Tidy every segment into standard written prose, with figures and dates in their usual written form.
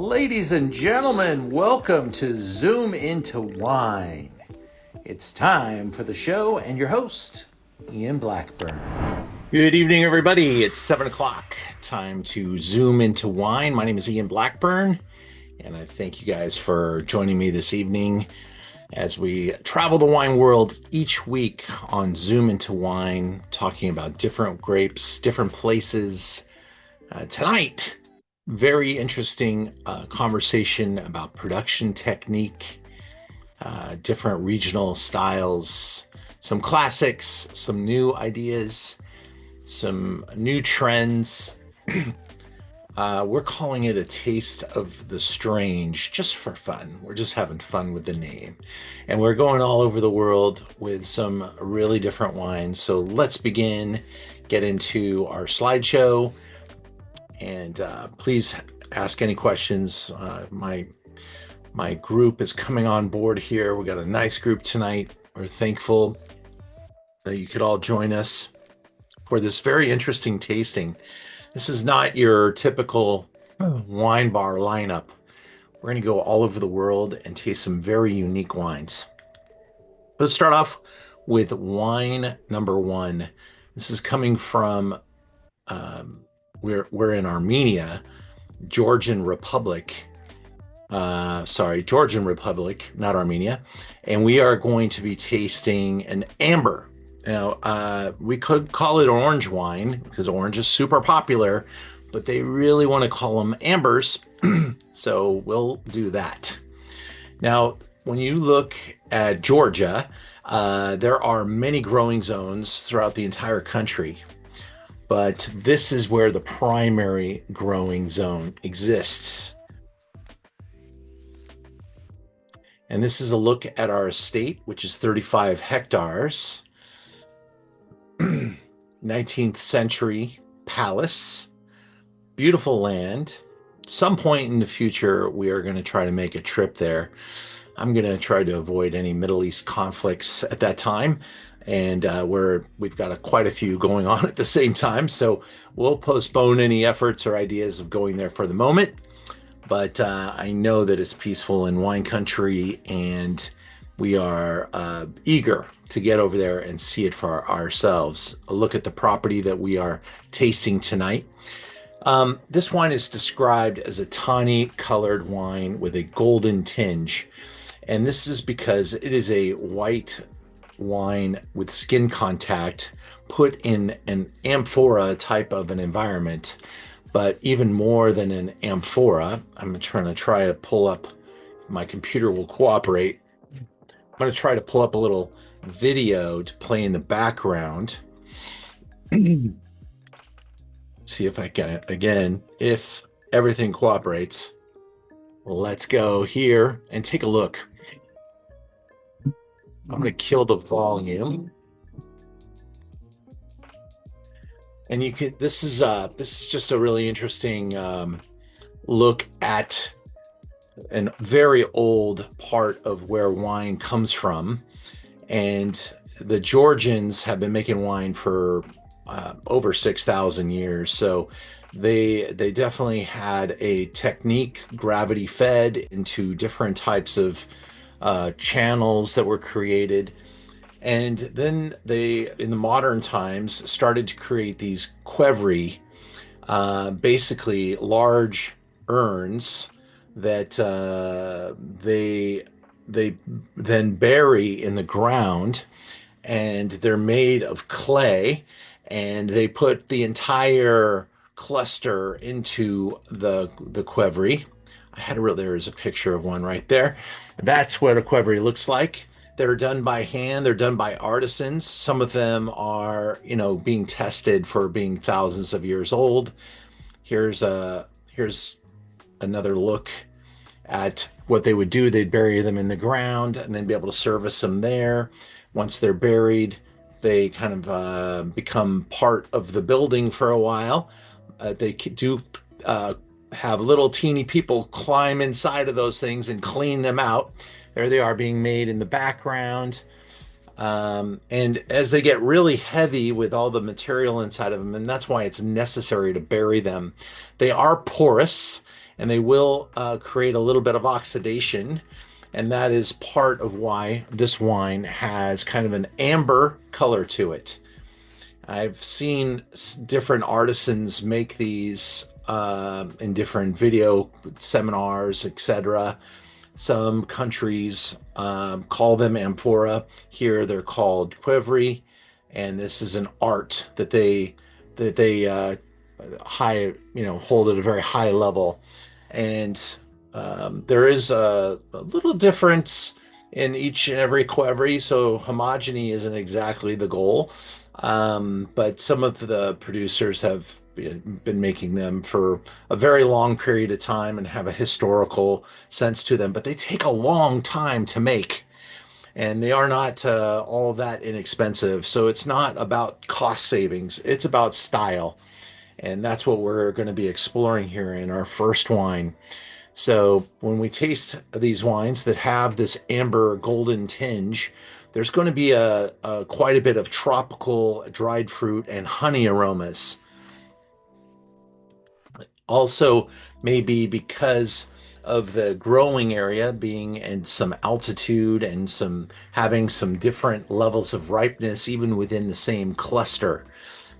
Ladies and gentlemen, welcome to Zoom Into Wine. It's time for the show and your host, Ian Blackburn. Good evening, everybody. It's 7 o'clock. Time to Zoom Into Wine. My name is Ian Blackburn, and I thank you guys for joining me this evening as we travel the wine world each week on Zoom Into Wine, talking about different grapes, different places. Tonight, very interesting conversation about production technique, different regional styles, some classics, some new ideas, some new trends. We're calling it a taste of the strange, just for fun. We're just having fun with the name. And we're going all over the world with some really different wines. So let's begin, get into our slideshow. And please ask any questions. My group is coming on board here. We got a nice group tonight. We're thankful that you could all join us for this very interesting tasting. This is not your typical wine bar lineup. We're going to go all over the world and taste some very unique wines. Let's start off with wine number one. This is coming from we're in Armenia, Georgian Republic, not Armenia. And we are going to be tasting an amber. Now, we could call it orange wine because orange is super popular, but they really want to call them ambers. So we'll do that. Now, when you look at Georgia, there are many growing zones throughout the entire country. But this is where the primary growing zone exists. And this is a look at our estate, which is 35 hectares. 19th century palace, beautiful land. Some point in the future, we are going to try to make a trip there. I'm going to try to avoid any Middle East conflicts at that time. And we've got quite a few going on at the same time. So we'll postpone any efforts or ideas of going there for the moment. But I know that it's peaceful in wine country, and we are eager to get over there and see it for ourselves. A look at the property that we are tasting tonight. This wine is described as a tawny colored wine with a golden tinge. And this is because it is a white wine with skin contact put in an amphora type of an environment. But even more than an amphora, I'm trying to try to pull up, my computer will cooperate. I'm going to try to pull up a little video to play in the background. See if I can, again, if everything cooperates. Let's go here and take a look. I'm going to kill the volume. And you can, this is just a really interesting look at a very old part of where wine comes from. And the Georgians have been making wine for over 6,000 years. So they definitely had a technique gravity fed into different types of channels that were created. And then they, in the modern times, started to create these Qvevri, basically large urns that they then bury in the ground, and they're made of clay, and they put the entire cluster into the Qvevri. There's a picture of one right there. That's what a Qvevri looks like. They're done by hand. They're done by artisans. Some of them are, being tested for being thousands of years old. Here's another look at what they would do. They'd bury them in the ground and then be able to service them there. Once they're buried, they kind of become part of the building for a while. They do have little teeny people climb inside of those things and clean them out. There they are being made in the background. And as they get really heavy with all the material inside of them, and that's why it's necessary to bury them, they are porous and they will create a little bit of oxidation. And that is part of why this wine has kind of an amber color to it. I've seen different artisans make these in different video seminars, etc. Some countries call them Amphora. Here they're called Qvevri, and this is an art that they high hold at a very high level. And there is a little difference in each and every Qvevri, so homogeny isn't exactly the goal. But some of the producers have been making them for a very long period of time and have a historical sense to them, but they take a long time to make, and they are not all that inexpensive. So it's not about cost savings, it's about style. And that's what we're going to be exploring here in our first wine. So when we taste these wines that have this amber golden tinge, there's going to be a quite a bit of tropical dried fruit and honey aromas. Also, maybe because of the growing area being in some altitude and some having some different levels of ripeness even within the same cluster.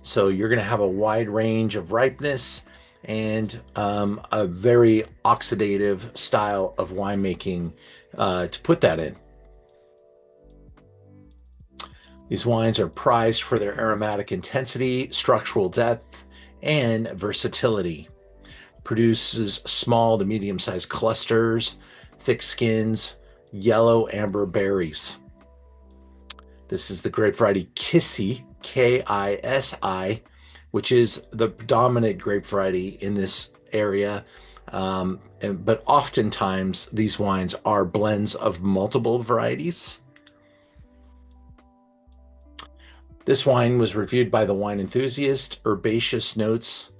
So you're going to have a wide range of ripeness and a very oxidative style of winemaking to put that in. These wines are prized for their aromatic intensity, structural depth, and versatility. Produces small to medium-sized clusters, thick skins, yellow amber berries. This is the grape variety Kisi, Kisi, which is the predominant grape variety in this area. But oftentimes these wines are blends of multiple varieties. This wine was reviewed by the wine enthusiast. Herbaceous notes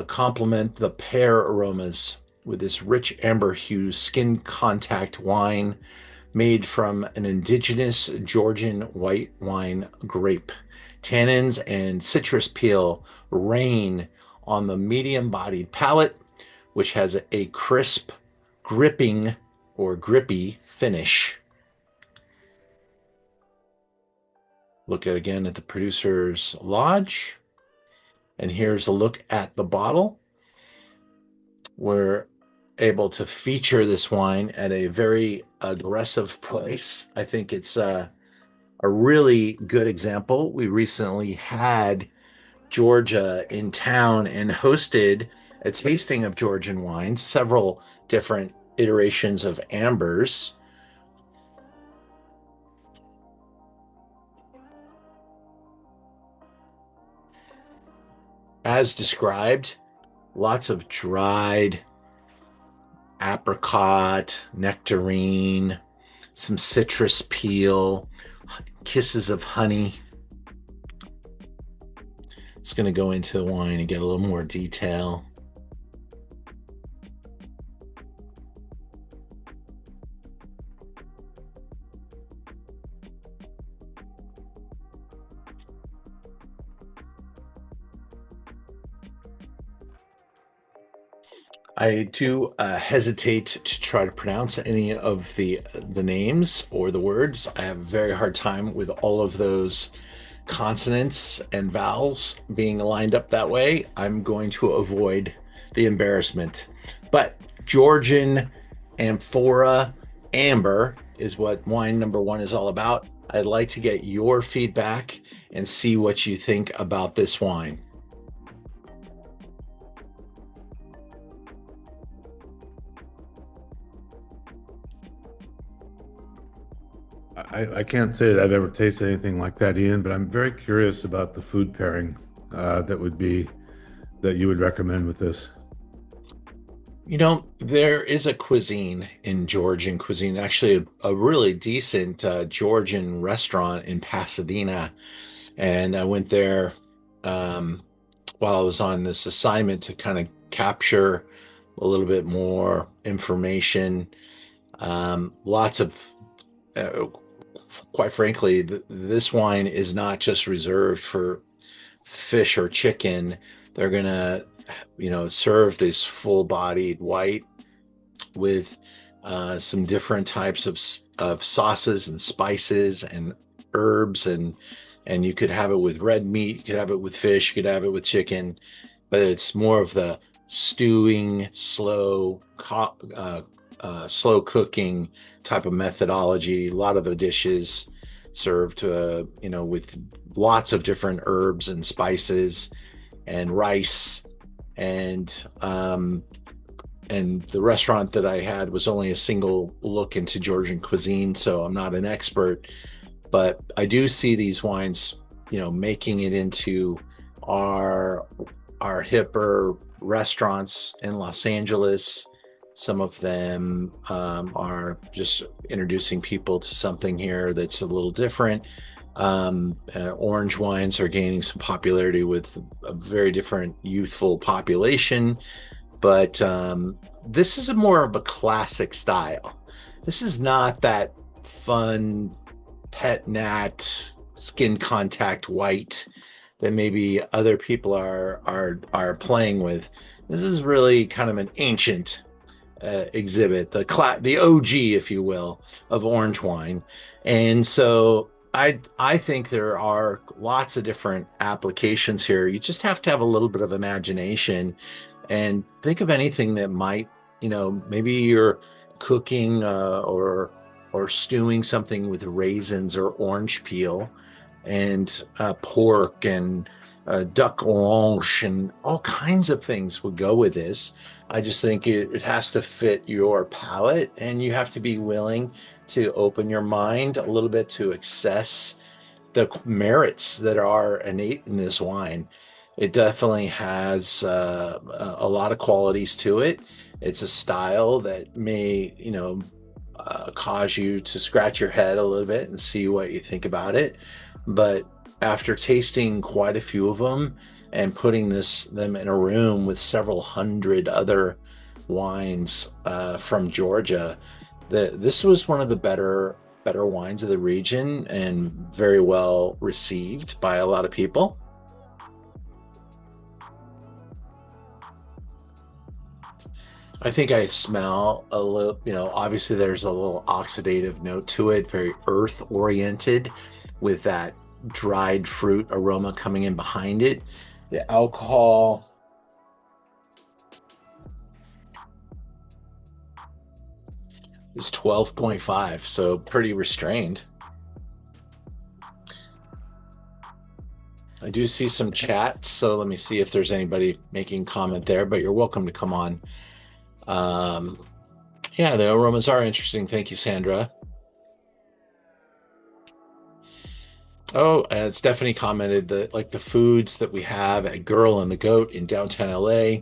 complement the pear aromas with this rich amber hue skin contact wine made from an indigenous Georgian white wine grape. Tannins and citrus peel reign on the medium-bodied palate, which has a crisp, gripping or grippy finish. Look again at the producer's lodge. And here's a look at the bottle. We're able to feature this wine at a very aggressive price. I think it's a really good example. We recently had Georgia in town and hosted a tasting of Georgian wines, several different iterations of ambers. As described, lots of dried apricot, nectarine, some citrus peel, kisses of honey. It's going to go into the wine and get a little more detail. I do hesitate to try to pronounce any of the names or the words. I have a very hard time with all of those consonants and vowels being lined up that way. I'm going to avoid the embarrassment. But Georgian Amphora Amber is what wine number one is all about. I'd like to get your feedback and see what you think about this wine. I can't say that I've ever tasted anything like that, Ian, but I'm very curious about the food pairing that you would recommend with this. You know, there is a cuisine in Georgian cuisine, actually a really decent Georgian restaurant in Pasadena. And I went there while I was on this assignment to kind of capture a little bit more information. Lots of quite frankly, this wine is not just reserved for fish or chicken. They're going to serve this full-bodied white with some different types of sauces and spices and herbs, and you could have it with red meat, you could have it with fish, you could have it with chicken, but it's more of the stewing, slow cooking type of methodology. A lot of the dishes served, with lots of different herbs and spices and rice, and the restaurant that I had was only a single look into Georgian cuisine, so I'm not an expert, but I do see these wines, making it into our hipper restaurants in Los Angeles. Some of them are just introducing people to something here that's a little different. Orange wines are gaining some popularity with a very different youthful population, but this is more of a classic style. This is not that fun pet nat skin contact white that maybe other people are playing with. This is really kind of an ancient exhibit, the OG, if you will, of orange wine. And so I think there are lots of different applications here. You just have to have a little bit of imagination and think of anything that might, maybe you're cooking or stewing something with raisins or orange peel and pork and duck orange and all kinds of things would go with this. I just think it has to fit your palate, and you have to be willing to open your mind a little bit to access the merits that are innate in this wine. It definitely has a lot of qualities to it. It's a style that may, cause you to scratch your head a little bit and see what you think about it. But after tasting quite a few of them and putting them in a room with several hundred other wines from Georgia, this was one of the better wines of the region and very well received by a lot of people. I think I smell a little, obviously there's a little oxidative note to it, very earth oriented, with that dried fruit aroma coming in behind it. The alcohol is 12.5, so pretty restrained. I do see some chat, so let me see if there's anybody making comment there, but you're welcome to come on. Yeah, the aromas are interesting. Thank you, Sandra. Oh, Stephanie commented that like the foods that we have at Girl and the Goat in downtown LA,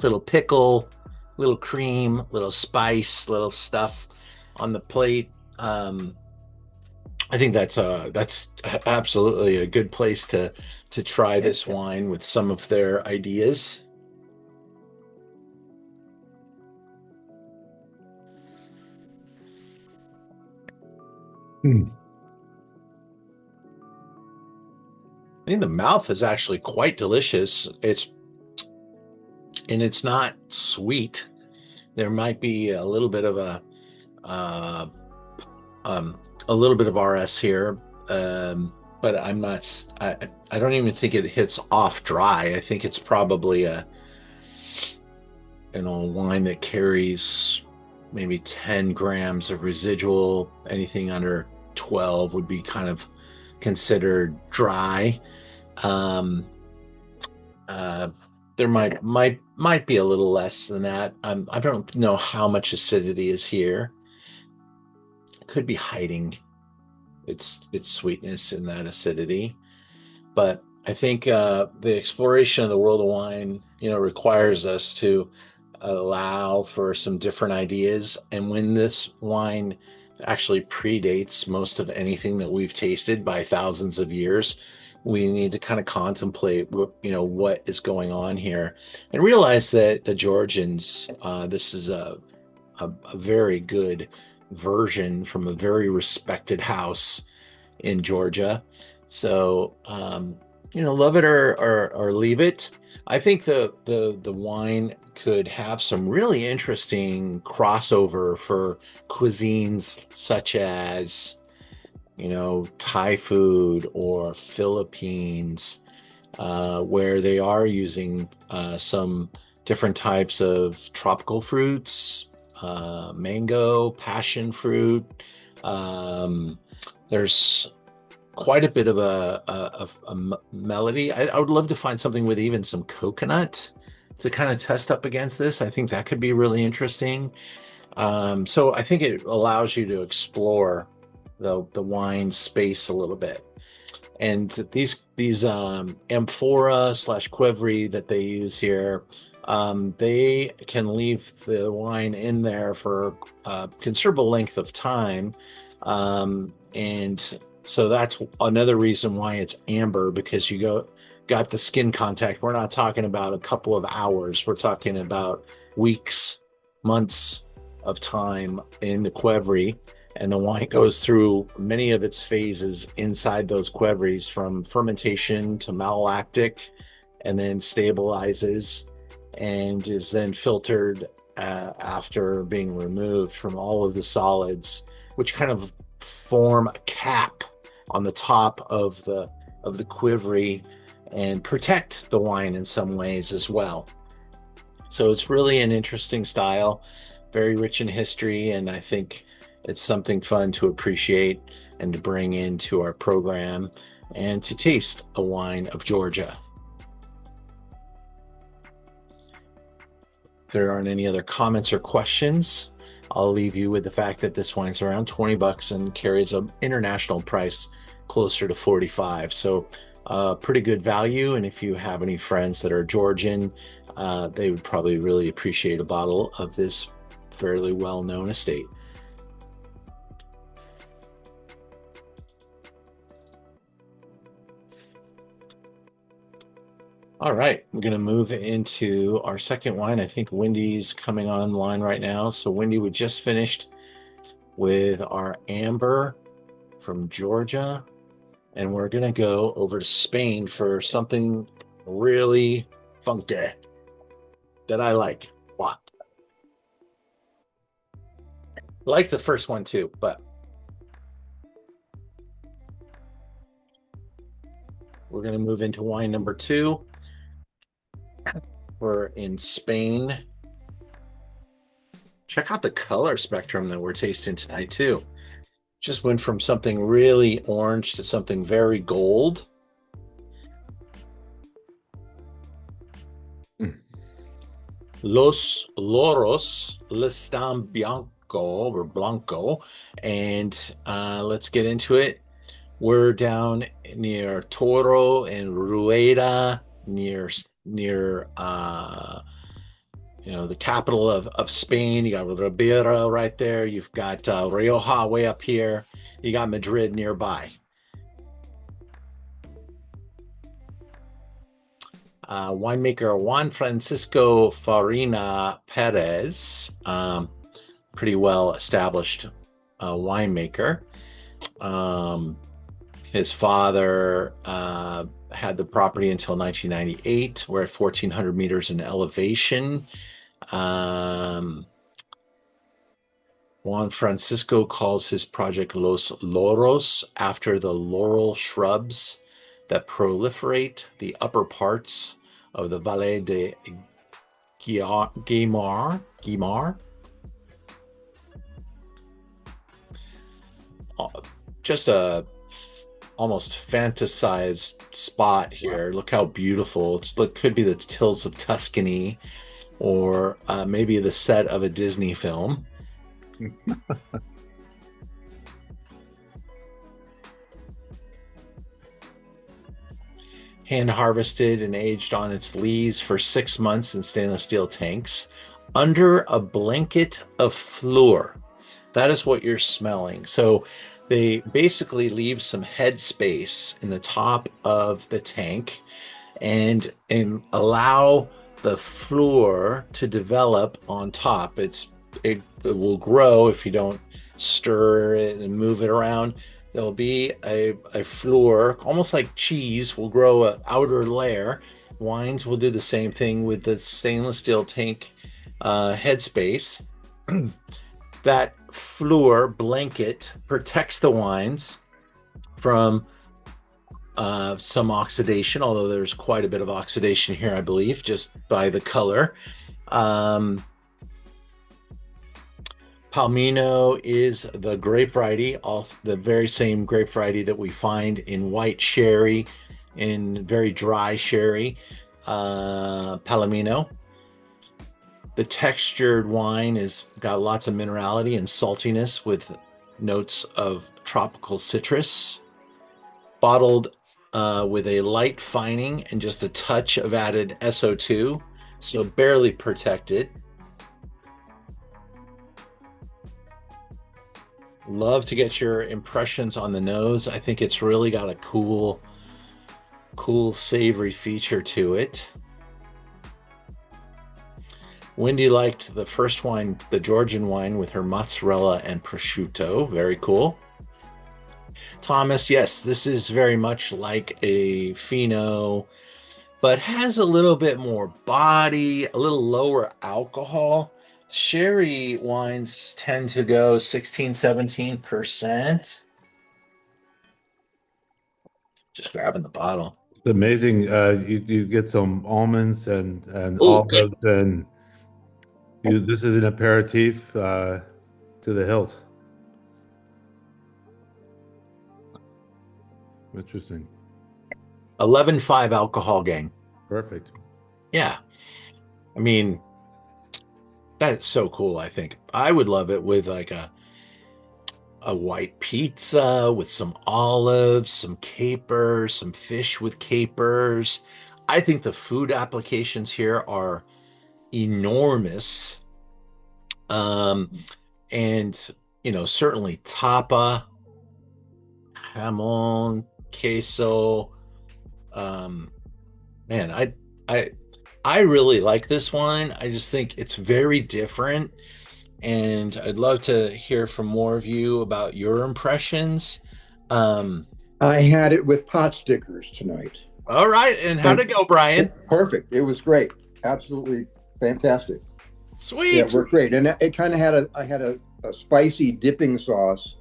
little pickle, little cream, little spice, little stuff on the plate. I think that's absolutely a good place to try this wine with some of their ideas. I think the mouth is actually quite delicious. It's not sweet. There might be a little bit of a little bit of RS here, but I'm not. I don't even think it hits off dry. I think it's probably a wine that carries maybe 10 grams of residual. Anything under 12 would be kind of considered dry. There might be a little less than that. I don't know how much acidity is here. It could be hiding its sweetness in that acidity, but I think the exploration of the world of wine, requires us to allow for some different ideas. And when this wine actually predates most of anything that we've tasted by thousands of years, we need to kind of contemplate what is going on here and realize that the Georgians, this is a very good version from a very respected house in Georgia. So love it or leave it. I think the wine could have some really interesting crossover for cuisines such as, Thai food or Philippines, where they are using some different types of tropical fruits, mango, passion fruit. There's quite a bit of a melody. I would love to find something with even some coconut to kind of test up against this. I think that could be really interesting. So I think it allows you to explore the wine space a little bit. And these Amphora / Qvevri that they use here, they can leave the wine in there for a considerable length of time, and so that's another reason why it's amber, because you got the skin contact. We're not talking about a couple of hours. We're talking about weeks, months of time in the Qvevri. And the wine goes through many of its phases inside those Qvevris, from fermentation to malolactic, and then stabilizes and is then filtered after being removed from all of the solids, which kind of form a cap on the top of the Qvevri and protect the wine in some ways as well. So it's really an interesting style, very rich in history, and I think it's something fun to appreciate and to bring into our program and to taste a wine of Georgia. If there aren't any other comments or questions, I'll leave you with the fact that this wine's around $20 and carries an international price closer to 45. So pretty good value. And if you have any friends that are Georgian, they would probably really appreciate a bottle of this fairly well-known estate. All right, we're going to move into our second wine. I think Wendy's coming online right now. So Wendy, we just finished with our amber from Georgia, and we're going to go over to Spain for something really funky that I like a lot. I like the first one too, but we're going to move into wine number 2. We're in Spain. Check out the color spectrum that we're tasting tonight too. Just went from something really orange to something very gold. Los Loros, Listan Blanco, and let's get into it. We're down near Toro and Rueda, near the capital of Spain. You got Ribera right there. You've got Rioja way up here. You got Madrid nearby. Winemaker Juan Francisco Farina Perez, pretty well established winemaker. His father had the property until 1998. We're at 1,400 meters in elevation. Juan Francisco calls his project Los Loros, after the laurel shrubs that proliferate the upper parts of the Valle de Guimar. Just a almost fantasized spot here. Look how beautiful. It could be the hills of Tuscany, or maybe the set of a Disney film. Hand harvested and aged on its lees for 6 months in stainless steel tanks under a blanket of fleur. That is what you're smelling. So they basically leave some head space in the top of the tank and allow the fleur to develop on top. It will grow if you don't stir it and move it around. there'll be a fleur, almost like cheese, will grow an outer layer. Wines will do the same thing with the stainless steel tank headspace. That fleur blanket protects the wines from some oxidation, although there's quite a bit of oxidation here, I believe, just by the color. Palmino is the grape variety, also the very same grape variety that we find in white sherry, in very dry sherry, Palomino. The textured wine is got lots of minerality and saltiness with notes of tropical citrus. Bottled with a light fining and just a touch of added SO2, so barely protected. Love to get your impressions on the nose. I think it's really got a cool savory feature to it. Wendy liked the first wine, the Georgian wine, with her mozzarella and prosciutto. Very cool. Thomas, yes, this is very much like a Fino, but has a little bit more body, a little lower alcohol. Sherry wines tend to go 16-17%. Just grabbing the bottle. It's amazing. You get some almonds and Ooh, olives, and this is an aperitif to the hilt. Interesting. 11.5 alcohol, gang. Perfect. Yeah. I mean, that's so cool, I think. I would love it with like a white pizza with some olives, some capers, some fish with capers. I think the food applications here are enormous. And certainly tapa, jamon, queso. Man, I really like this wine. I just think it's very different, and I'd love to hear from more of you about your impressions. I had it with pot stickers tonight. All right, and how'd it go, Brian? Perfect. It was great. Absolutely fantastic. Sweet. Yeah, it worked great, and it kind of had I had a spicy dipping sauce,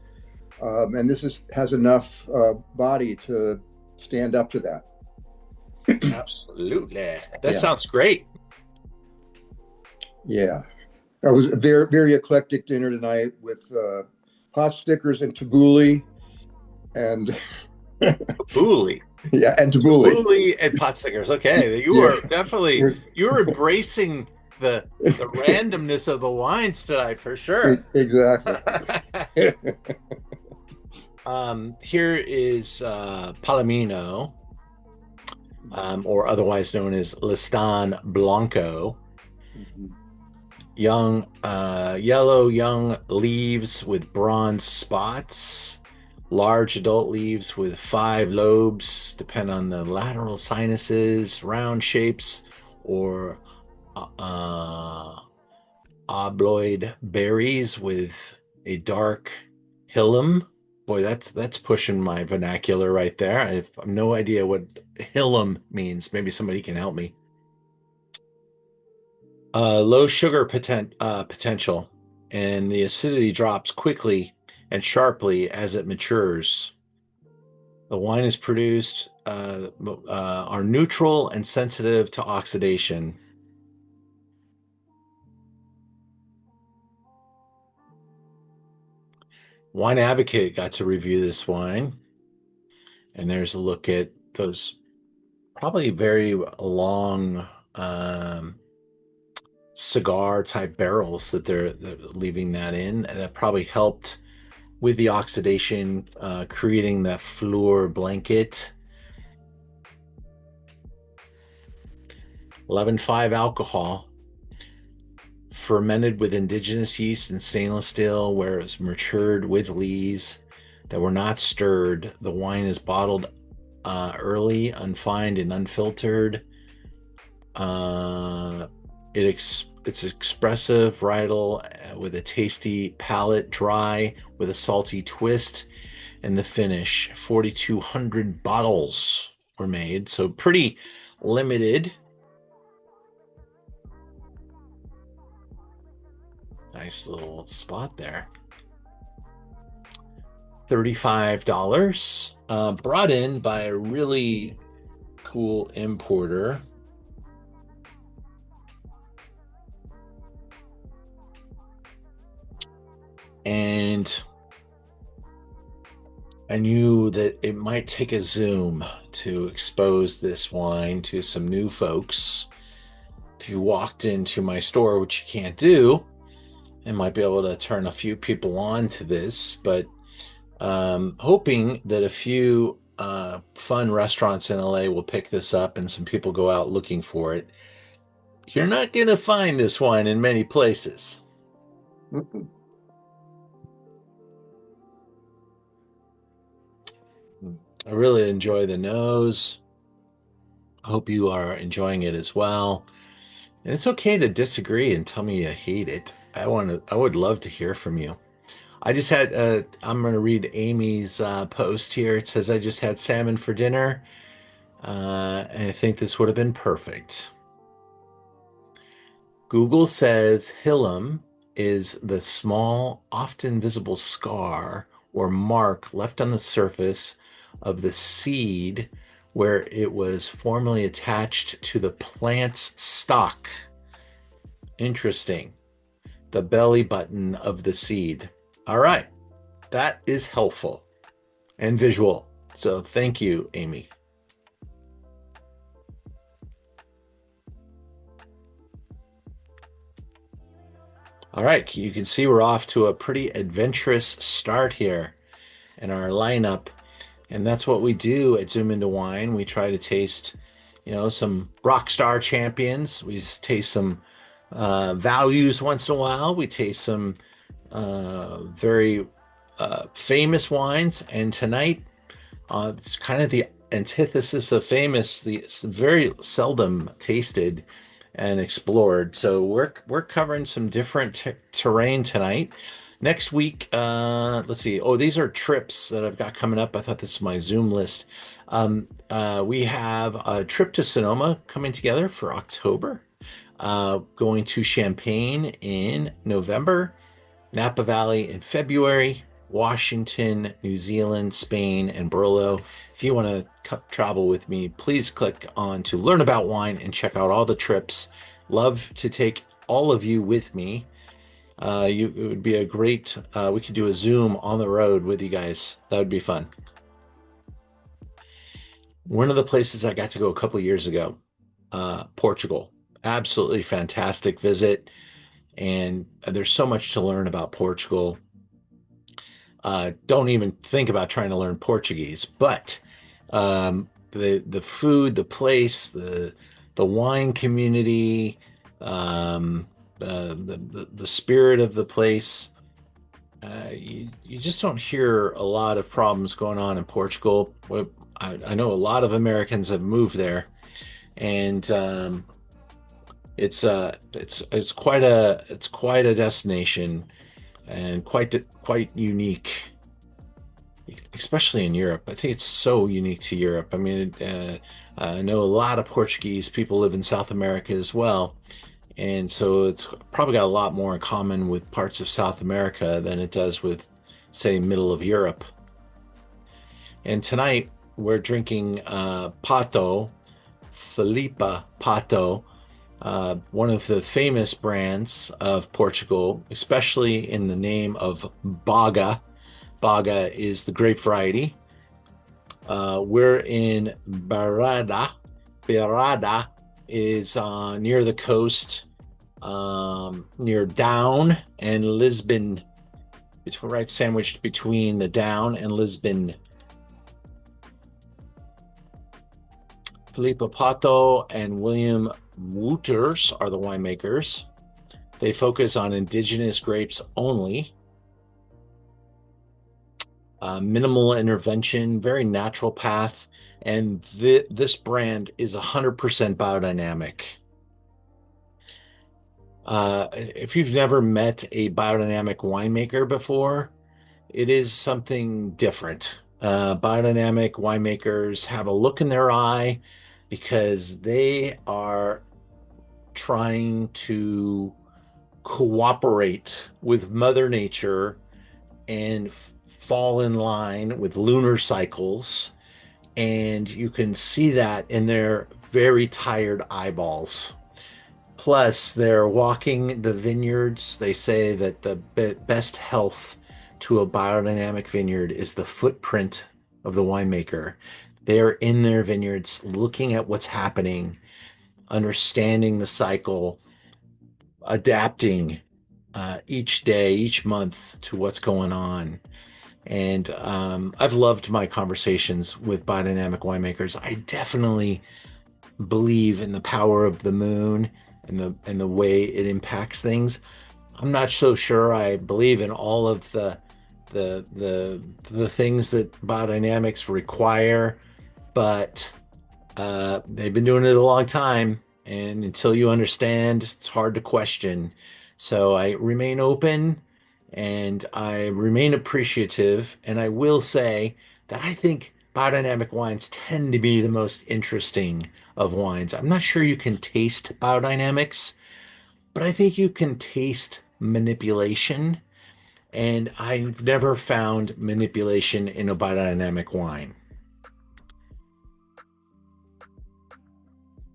and this has enough body to stand up to that. Absolutely. That sounds great. Yeah. It was a very, very eclectic dinner tonight with pot stickers and tabbouleh and Tabbouleh. Yeah, and tabbouleh. Tabbouleh and pot stickers. Okay. You were definitely you're embracing the randomness of the wines tonight for sure. Exactly. Here is Palomino. Or otherwise known as Listan Blanco. Young, yellow young leaves with bronze spots, large adult leaves with 5 lobes, depend on the lateral sinuses, round shapes, or obloid berries with a dark hilum. Boy, that's pushing my vernacular right there. I have no idea what hilum means. Maybe somebody can help me. Low sugar potential, and the acidity drops quickly and sharply as it matures. The wine is produced are neutral and sensitive to oxidation. Wine Advocate got to review this wine, and there's a look at those probably very long cigar type barrels that they're leaving that in, and that probably helped with the oxidation, creating that fleur blanket. 11.5 alcohol, fermented with indigenous yeast and stainless steel, where it's matured with lees that were not stirred. The wine is bottled early, unfined, and unfiltered. It's expressive, varietal, with a tasty palate, dry with a salty twist, in the finish. 4,200 bottles were made, so pretty limited. Nice little spot there. $35, brought in by a really cool importer. And I knew that it might take a Zoom to expose this wine to some new folks. If you walked into my store, which you can't do, I might be able to turn a few people on to this, but hoping that a few fun restaurants in LA will pick this up and some people go out looking for it. You're not going to find this wine in many places. I really enjoy the nose. I hope you are enjoying it as well. And it's okay to disagree and tell me you hate it. I would love to hear from you. I just had, I'm going to read Amy's post here. It says, I just had salmon for dinner. And I think this would have been perfect. Google says hilum is the small, often visible scar or mark left on the surface of the seed where it was formerly attached to the plant's stalk. Interesting. The belly button of the seed. All right. That is helpful and visual. So thank you, Amy. All right. You can see we're off to a pretty adventurous start here in our lineup. And that's what we do at Zoom Into Wine. We try to taste, some rock star champions. We taste some values once in a while. We taste some very famous wines. And tonight, it's kind of the antithesis of famous. It's very seldom tasted and explored. So we're covering some different terrain tonight. Next week, let's see. Oh, these are trips that I've got coming up. I thought this was my Zoom list. We have a trip to Sonoma coming together for October, going to Champaign in November, Napa Valley in February, Washington, New Zealand, Spain, and Barolo. If you want to travel with me, please click on to learn about wine and check out all the trips. Love to take all of you with me. It would be a great, we could do a Zoom on the road with you guys. That would be fun. One of the places I got to go a couple of years ago, Portugal. Absolutely fantastic visit. And there's so much to learn about Portugal. Don't even think about trying to learn Portuguese, but the food, the place, the wine community, the spirit of the place. You just don't hear a lot of problems going on in Portugal. I know a lot of Americans have moved there, and it's quite a destination, and quite unique, especially in Europe. I think it's so unique to Europe. I mean, I know a lot of Portuguese people live in South America as well. And so it's probably got a lot more in common with parts of South America than it does with, say, middle of Europe. And tonight we're drinking Pato, Filipa Pato, one of the famous brands of Portugal, especially in the name of Baga. Baga is the grape variety. We're in Bairrada. Bairrada is near the coast, near Down and Lisbon. It's right sandwiched between the Down and Lisbon. Filipa Pato and William Wouters are the winemakers. They focus on indigenous grapes only. Minimal intervention, very natural path. And this brand is 100% biodynamic. If you've never met a biodynamic winemaker before, it is something different. Biodynamic winemakers have a look in their eye because they are trying to cooperate with Mother Nature and fall in line with lunar cycles. And you can see that in their very tired eyeballs. Plus, they're walking the vineyards. They say that the best health to a biodynamic vineyard is the footprint of the winemaker. They're in their vineyards looking at what's happening, understanding the cycle, adapting each day, each month to what's going on. And I've loved my conversations with biodynamic winemakers. I definitely believe in the power of the moon and the way it impacts things. I'm not so sure I believe in all of the things that biodynamics require, but they've been doing it a long time, and until you understand, it's hard to question. So I remain open and I remain appreciative, and I will say that I think biodynamic wines tend to be the most interesting of wines. I'm not sure you can taste biodynamics, but I think you can taste manipulation, and I've never found manipulation in a biodynamic wine.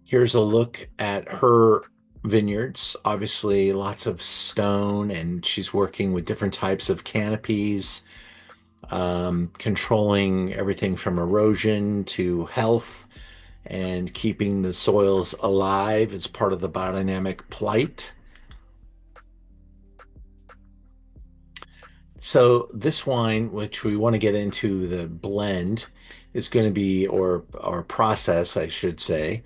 Here's a look at her vineyards. Obviously, lots of stone, and she's working with different types of canopies, controlling everything from erosion to health and keeping the soils alive as part of the biodynamic plight. So this wine, which we want to get into the blend, is going to be, or process, I should say,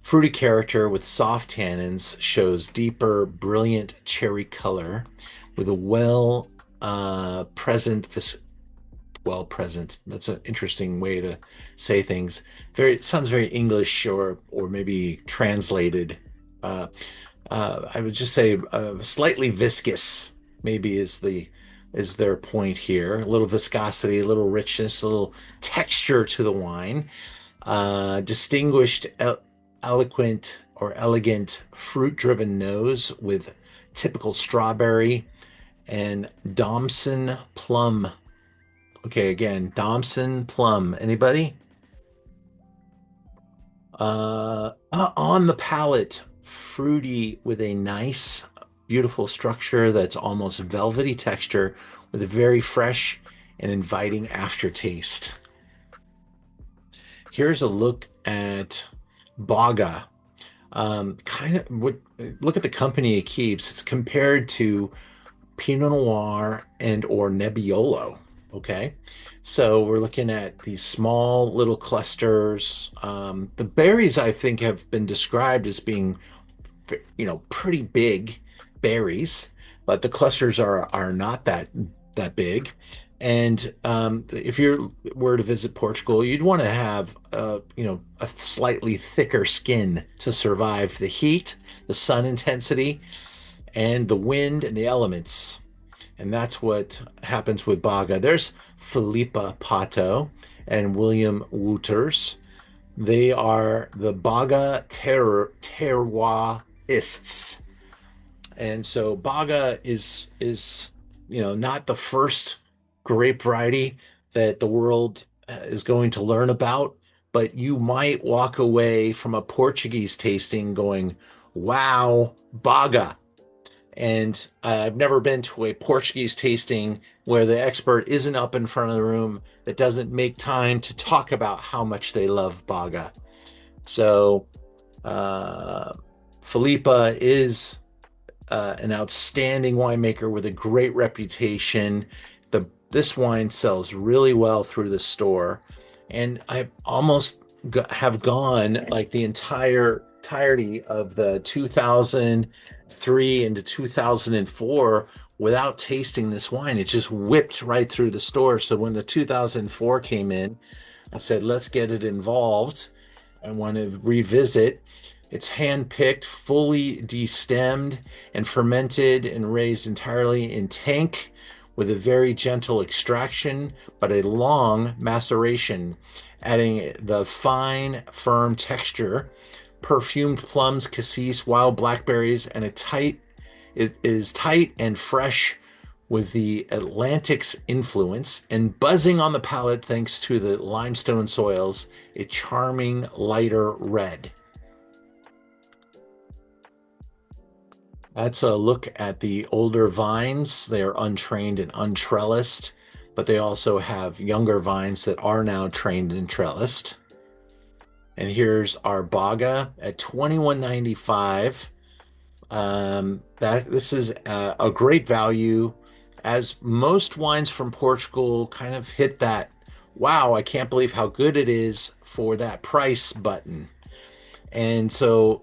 fruity character with soft tannins, shows deeper, brilliant cherry color with a well present. That's an interesting way to say things. It sounds very English, or maybe translated. I would just say slightly viscous, maybe is their point here. A little viscosity, a little richness, a little texture to the wine. Distinguished, eloquent or elegant fruit-driven nose with typical strawberry and Domson plum. Okay, again, Domson plum. Anybody? On the palate, fruity with a nice, beautiful structure that's almost velvety texture with a very fresh and inviting aftertaste. Here's a look at Baga. Look at the company it keeps. It's compared to Pinot Noir and or Nebbiolo. Okay, so we're looking at these small little clusters. The berries, I think, have been described as being, pretty big berries, but the clusters are not that big. And if you were to visit Portugal, you'd want to have a slightly thicker skin to survive the heat, the sun intensity, and the wind and the elements. And that's what happens with Baga. There's Filipa Pato and William Wouters. They are the Baga terroirists. And so Baga is not the first grape variety that the world is going to learn about, but you might walk away from a Portuguese tasting going, wow, Baga. And I've never been to a Portuguese tasting where the expert isn't up in front of the room, that doesn't make time to talk about how much they love Baga. So Filipa is an outstanding winemaker with a great reputation. This wine sells really well through the store, and I almost have gone like the entirety of the 2003 into 2004 without tasting this wine. It just whipped right through the store. So when the 2004 came in, I said, let's get it involved. I want to revisit. It's hand-picked, fully destemmed, and fermented and raised entirely in tank with a very gentle extraction, but a long maceration, adding the fine, firm texture, perfumed plums, cassis, wild blackberries, and it is tight and fresh with the Atlantic's influence and buzzing on the palate thanks to the limestone soils, a charming lighter red. That's a look at the older vines. They are untrained and untrellised, but they also have younger vines that are now trained and trellised. And here's our Baga at $21.95. This is a great value, as most wines from Portugal kind of hit that, wow, I can't believe how good it is for that price button. And so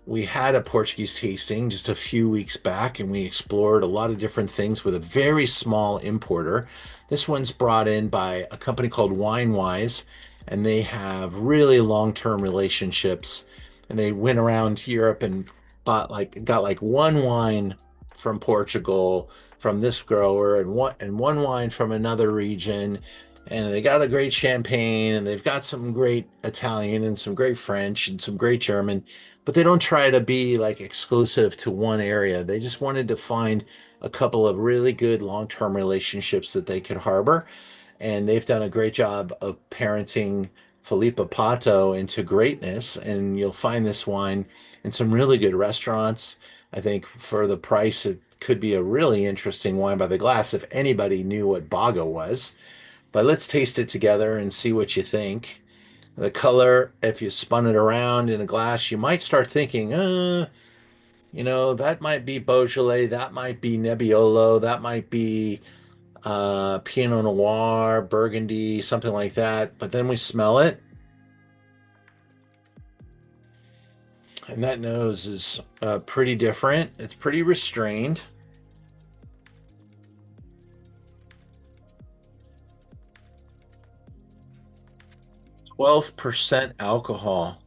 we had a Portuguese tasting just a few weeks back, and we explored a lot of different things with a very small importer. This one's brought in by a company called WineWise, and they have really long-term relationships. And they went around Europe and got like one wine from Portugal from this grower and one wine from another region. And they got a great champagne, and they've got some great Italian and some great French and some great German, but they don't try to be like exclusive to one area. They just wanted to find a couple of really good long-term relationships that they could harbor. And they've done a great job of parenting Filipa Pato into greatness. And you'll find this wine in some really good restaurants. I think for the price, it could be a really interesting wine by the glass if anybody knew what Baga was. But let's taste it together and see what you think. The color, if you spun it around in a glass, you might start thinking, that might be Beaujolais, that might be Nebbiolo, that might be Pinot Noir, Burgundy, something like that. But then we smell it, and that nose is pretty different. It's pretty restrained. 12% alcohol.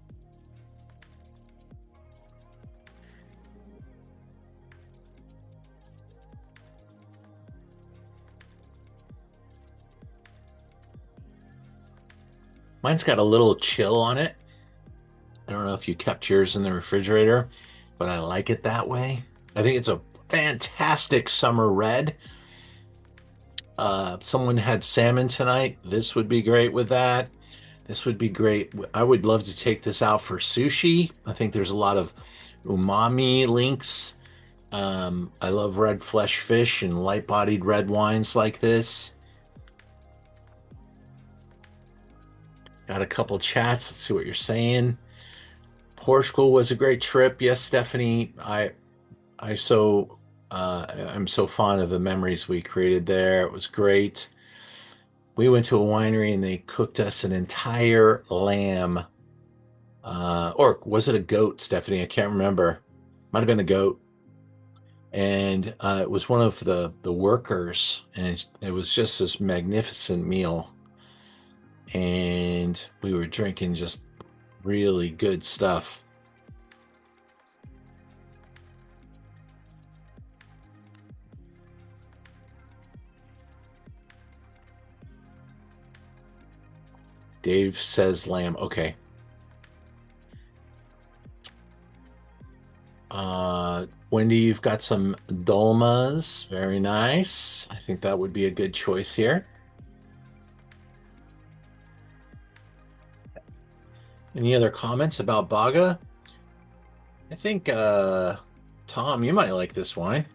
Mine's got a little chill on it. I don't know if you kept yours in the refrigerator, but I like it that way. I think it's a fantastic summer red. Someone had salmon tonight. This would be great with that. This would be great. I would love to take this out for sushi. I think there's a lot of umami links. I love red flesh fish and light-bodied red wines like this. Got a couple chats. Let's see what you're saying. Portugal was a great trip. Yes, Stephanie. I'm so fond of the memories we created there. It was great. We went to a winery and they cooked us an entire lamb. Or was it a goat, Stephanie? I can't remember. Might have been a goat. And it was one of the workers, and it was just this magnificent meal. And we were drinking just really good stuff. Dave says lamb. Okay. Wendy, you've got some dolmas. Very nice. I think that would be a good choice here. Any other comments about Baga? I think, Tom, you might like this wine.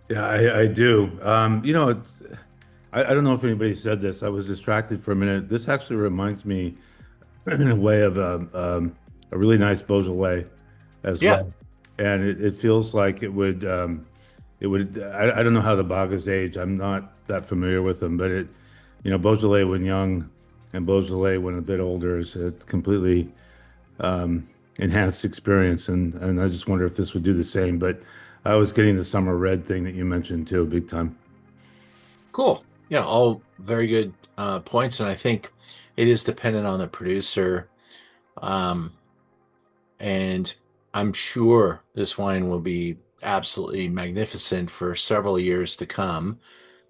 Yeah, I do. I don't know if anybody said this. I was distracted for a minute. This actually reminds me, in a way, of a really nice Beaujolais as well. And it feels like it would. I don't know how the Bagas age. I'm not that familiar with them, but Beaujolais when young and Beaujolais when a bit older is a completely enhanced experience. And I just wonder if this would do the same. But I was getting the summer red thing that you mentioned too, big time. Cool. Yeah, all very good points, and I think it is dependent on the producer. And I'm sure this wine will be absolutely magnificent for several years to come.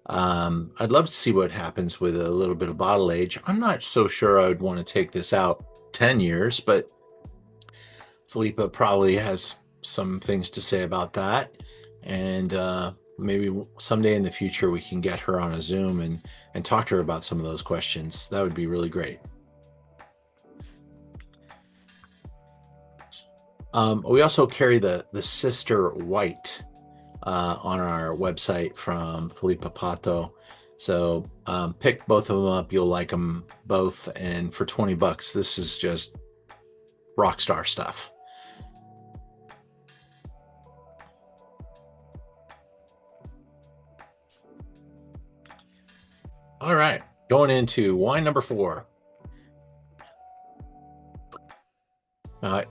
I'd love to see what happens with a little bit of bottle age. I'm not so sure I would want to take this out 10 years, but Filipa probably has some things to say about that. And maybe someday in the future we can get her on a Zoom and talk to her about some of those questions. That would be really great. We also carry the Sister White on our website from Filipa Pato. So pick both of them up. You'll like them both. And for $20, this is just rock star stuff. All right, going into wine number 4.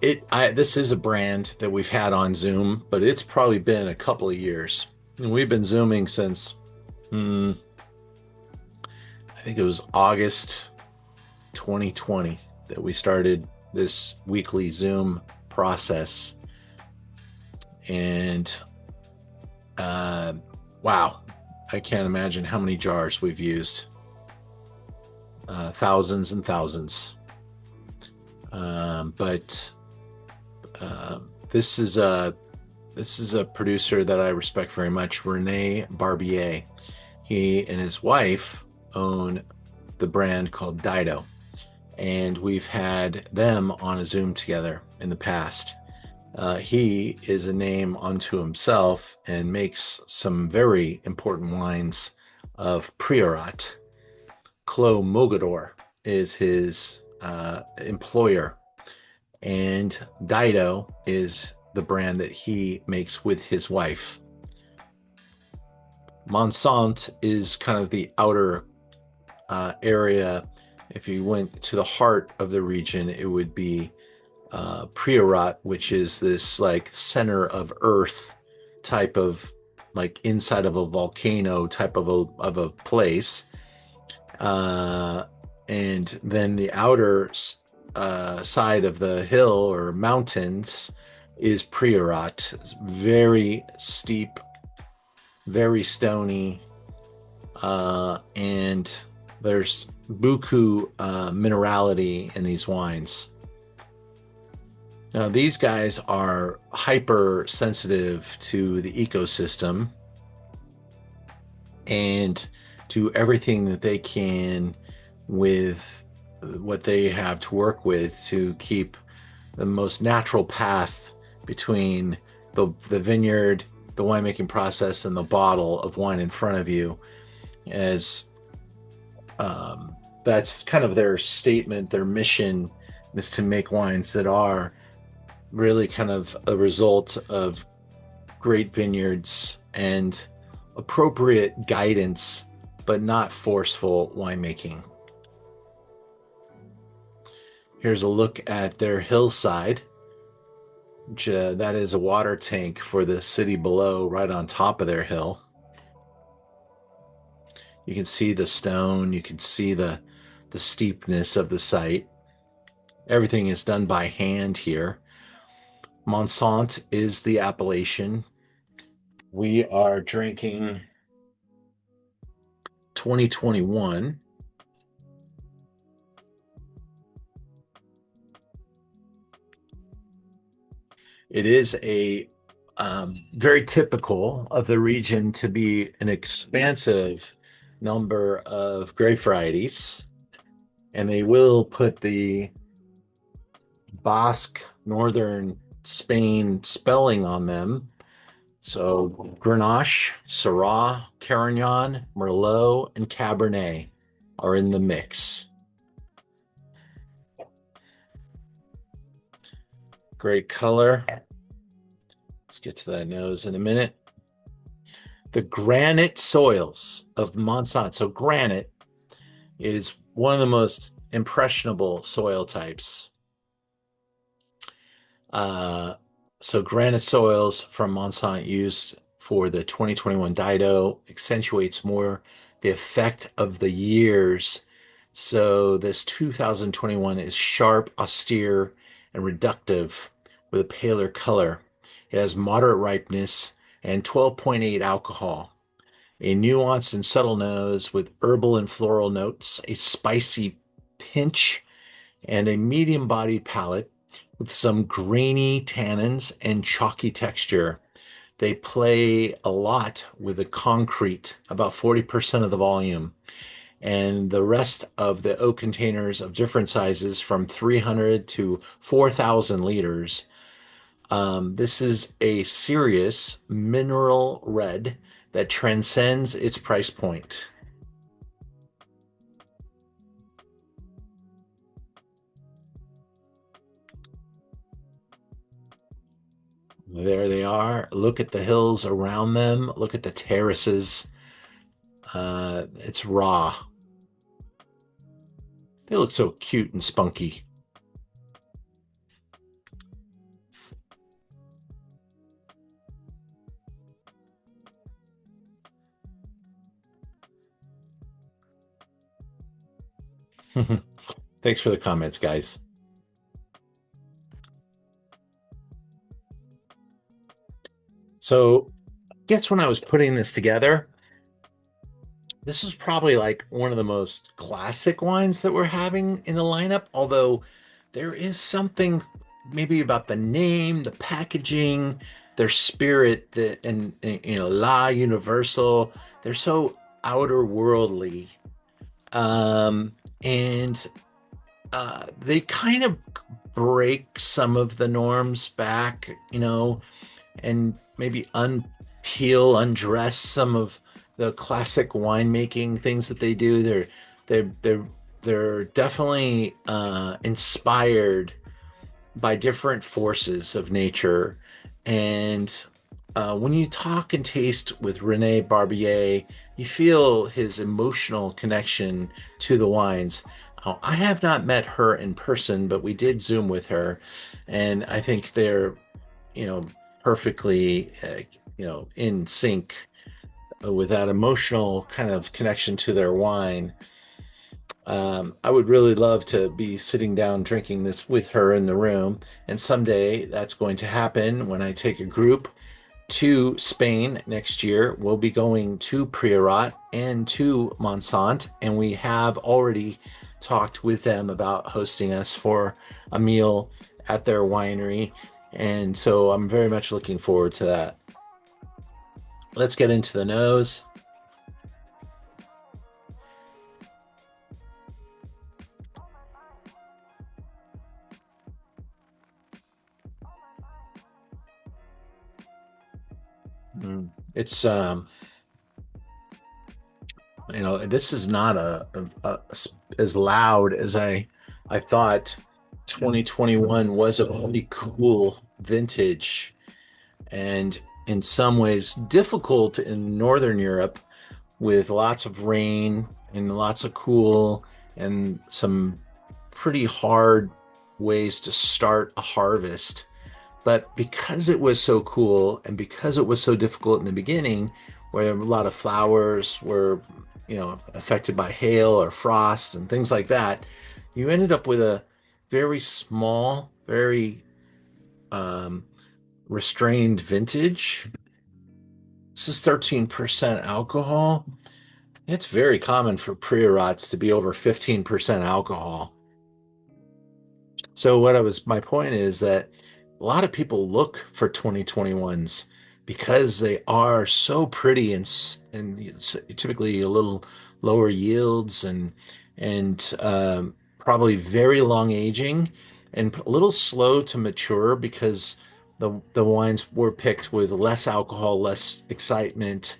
This is a brand that we've had on Zoom, but it's probably been a couple of years. And we've been Zooming since, I think it was August 2020 that we started this weekly Zoom process. And wow, I can't imagine how many jars we've used. Thousands and thousands. But this is a producer that I respect very much, Rene Barbier. He and his wife own the brand called Dido, and we've had them on a Zoom together in the past. He is a name unto himself and makes some very important wines of Priorat. Clos Mogador is his employer, and Dido is the brand that he makes with his wife. Montsant is kind of the outer area. If you went to the heart of the region, it would be Priorat, which is this like center of earth type of, like inside of a volcano type of a place. And then the outer side of the hill or mountains is Priorat. It's very steep, very stony, and there's buku minerality in these wines. Now, these guys are hypersensitive to the ecosystem and to everything that they can with what they have to work with to keep the most natural path between the vineyard, the winemaking process, and the bottle of wine in front of you. As that's kind of their statement, their mission is to make wines that are really kind of a result of great vineyards and appropriate guidance, but not forceful winemaking. Here's a look at their hillside, which that is a water tank for the city below, right on top of their hill. You can see the stone, you can see the steepness of the site. Everything is done by hand here. Montsant is the appellation. We are drinking 2021. It is a very typical of the region to be an expansive number of grape varieties, and they will put the Basque Northern Spain spelling on them. So Grenache, Syrah, Carignan, Merlot, and Cabernet are in the mix. Great color. Let's get to that nose in a minute. The granite soils of Montsant. So granite is one of the most impressionable soil types. So granite soils from Montsant used for the 2021 Dido accentuates more the effect of the years. So this 2021 is sharp, austere, and reductive with a paler color. It has moderate ripeness and 12.8 alcohol. A nuanced and subtle nose with herbal and floral notes, a spicy pinch, and a medium-bodied palate with some grainy tannins and chalky texture. They play a lot with the concrete, about 40% of the volume, and the rest of the oak containers of different sizes from 300 to 4,000 liters. This is a serious mineral red that transcends its price point. There they are. Look at the hills around them. Look at the terraces. It's raw. They look so cute and spunky. Thanks for the comments, guys. So, I guess when I was putting this together, this is probably like one of the most classic wines that we're having in the lineup, although there is something maybe about the name, the packaging, their spirit, and La Universal. They're so outer worldly. And they kind of break some of the norms back, and maybe undress some of the classic winemaking things that they do. They're definitely inspired by different forces of nature. And when you talk and taste with Rene Barbier, you feel his emotional connection to the wines. I have not met her in person, but we did Zoom with her, and I think they're, perfectly, in sync with that emotional kind of connection to their wine. I would really love to be sitting down drinking this with her in the room, and someday that's going to happen when I take a group to Spain next year. We'll be going to Priorat and to Montsant, and we have already talked with them about hosting us for a meal at their winery, and so I'm very much looking forward to that. Let's get into the nose. It's this is not as loud as I thought. 2021 was a pretty cool vintage, and in some ways difficult in Northern Europe, with lots of rain and lots of cool and some pretty hard ways to start a harvest. But because it was so cool and because it was so difficult in the beginning, where a lot of flowers were, affected by hail or frost and things like that, you ended up with a very small, very restrained vintage. This is 13% alcohol. It's very common for Priorats to be over 15% alcohol. So my point is that a lot of people look for 2021s because they are so pretty and typically a little lower yields and probably very long aging and a little slow to mature because the wines were picked with less alcohol, less excitement.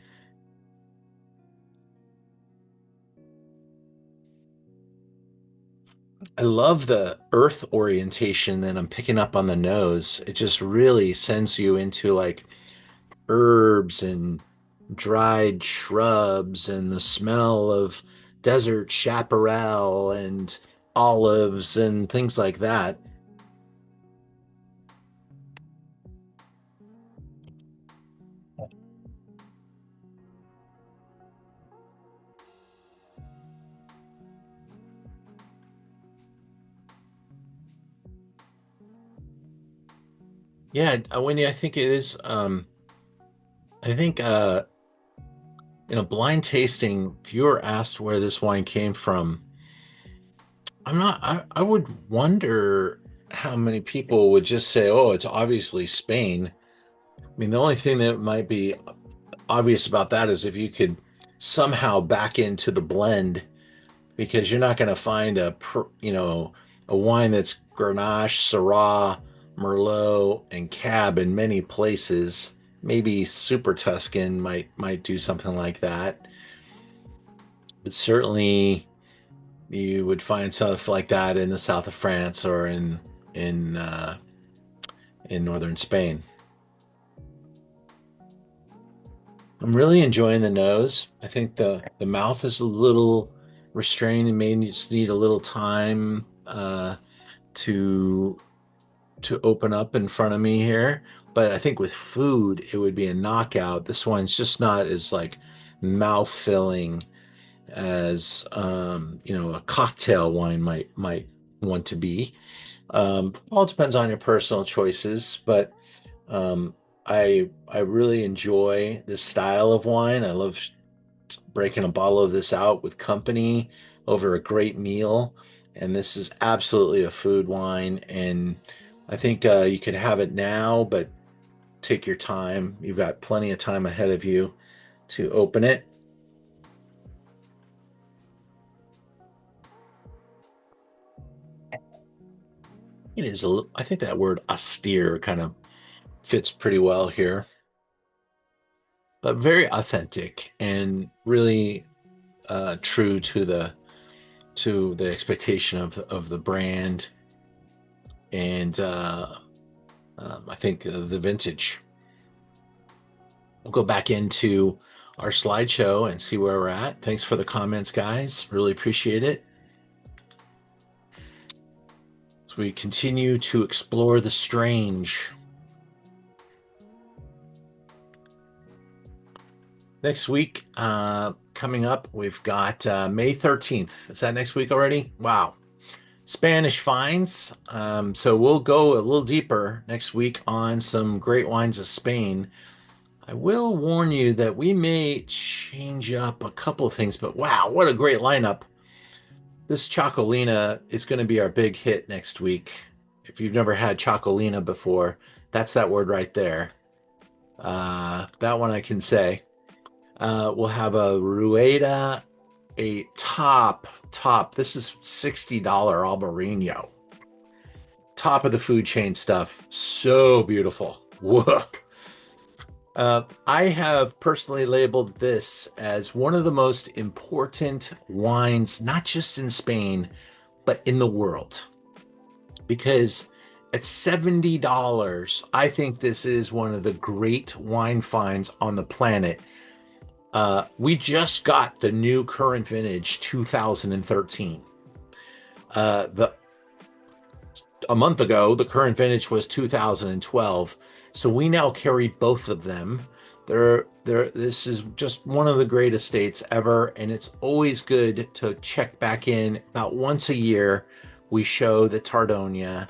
I love the earth orientation that I'm picking up on the nose. It just really sends you into like herbs and dried shrubs and the smell of desert chaparral and olives and things like that. Yeah, Wendy, I think it is. I think in a blind tasting, if you were asked where this wine came from, I'm not. I would wonder how many people would just say, "Oh, it's obviously Spain." I mean, the only thing that might be obvious about that is if you could somehow back into the blend, because you're not going to find a wine that's Grenache, Syrah, Merlot, and Cab in many places. Maybe Super Tuscan might do something like that, but certainly you would find stuff like that in the south of France or in uh, in northern Spain. I'm really enjoying the nose. I think the mouth is a little restrained and may just need a little time to to open up in front of me here. But I think with food, it would be a knockout. This one's just not as like mouth filling as a cocktail wine might want to be. All depends on your personal choices, but um, I really enjoy this style of wine. I love breaking a bottle of this out with company over a great meal, and this is absolutely a food wine. And I think you could have it now, but take your time. You've got plenty of time ahead of you to open it. It is I think that word austere kind of fits pretty well here, but very authentic and really true to the expectation of the brand and I think the vintage. We'll go back into our slideshow and see where we're at. Thanks for the comments, guys. Really appreciate it. As we continue to explore the strange. Next week, coming up, we've got May 13th. Is that next week already? Wow. Spanish finds. So we'll go a little deeper next week on some great wines of Spain. I will warn you that we may change up a couple of things, but wow, what a great lineup. This Chocolina is going to be our big hit next week. If you've never had Chocolina before, that's that word right there. That one I can say. We'll have a Rueda, a top. This is $60 Albarino. Top of the food chain stuff. So beautiful. Whoa. I have personally labeled this as one of the most important wines, not just in Spain, but in the world. Because at $70, I think this is one of the great wine finds on the planet. We just got the new current vintage 2013. A month ago, the current vintage was 2012. So we now carry both of them. This is just one of the great estates ever, and it's always good to check back in about once a year. We show the Tardonia.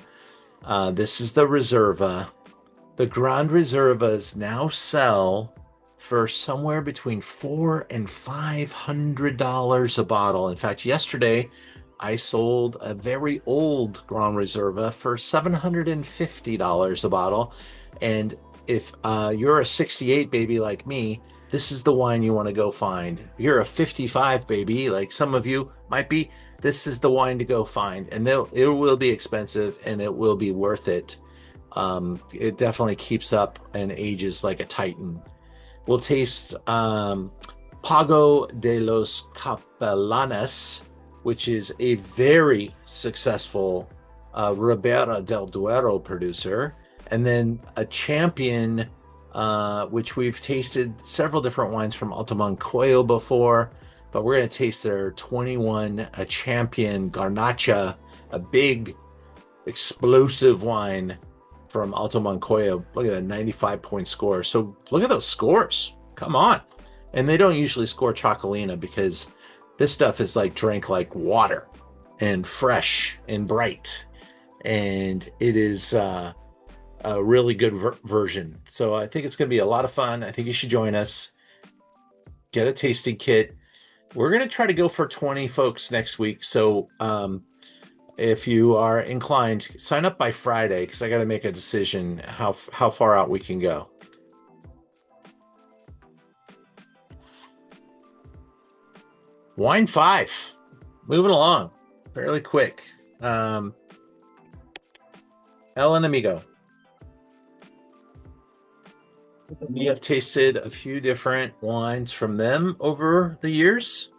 This is the Reserva. The Grand Reservas now sell for somewhere between $400 and $500 a bottle. In fact, yesterday I sold a very old Grand Reserva for $750 a bottle. And if you're a 68 baby like me, this is the wine you want to go find. If you're a 55 baby, like some of you might be, this is the wine to go find. And it will be expensive and it will be worth it. It definitely keeps up and ages like a Titan. We'll taste Pago de los Capellanes, which is a very successful Ribera del Duero producer. And then a champion, which we've tasted several different wines from Alto Moncayo before, but we're going to taste their 21, a champion Garnacha, a big explosive wine from Alto Moncayo. Look at that 95-point score. So look at those scores. Come on. And they don't usually score Chocolina because this stuff is like drank like water and fresh and bright. And it is a really good version. So I think it's going to be a lot of fun. I think you should join us. Get a tasting kit. We're going to try to go for 20 folks next week. So if you are inclined, sign up by Friday because I got to make a decision how far out we can go. Wine 5. Moving along fairly quick. El Enemigo. We have tasted a few different wines from them over the years.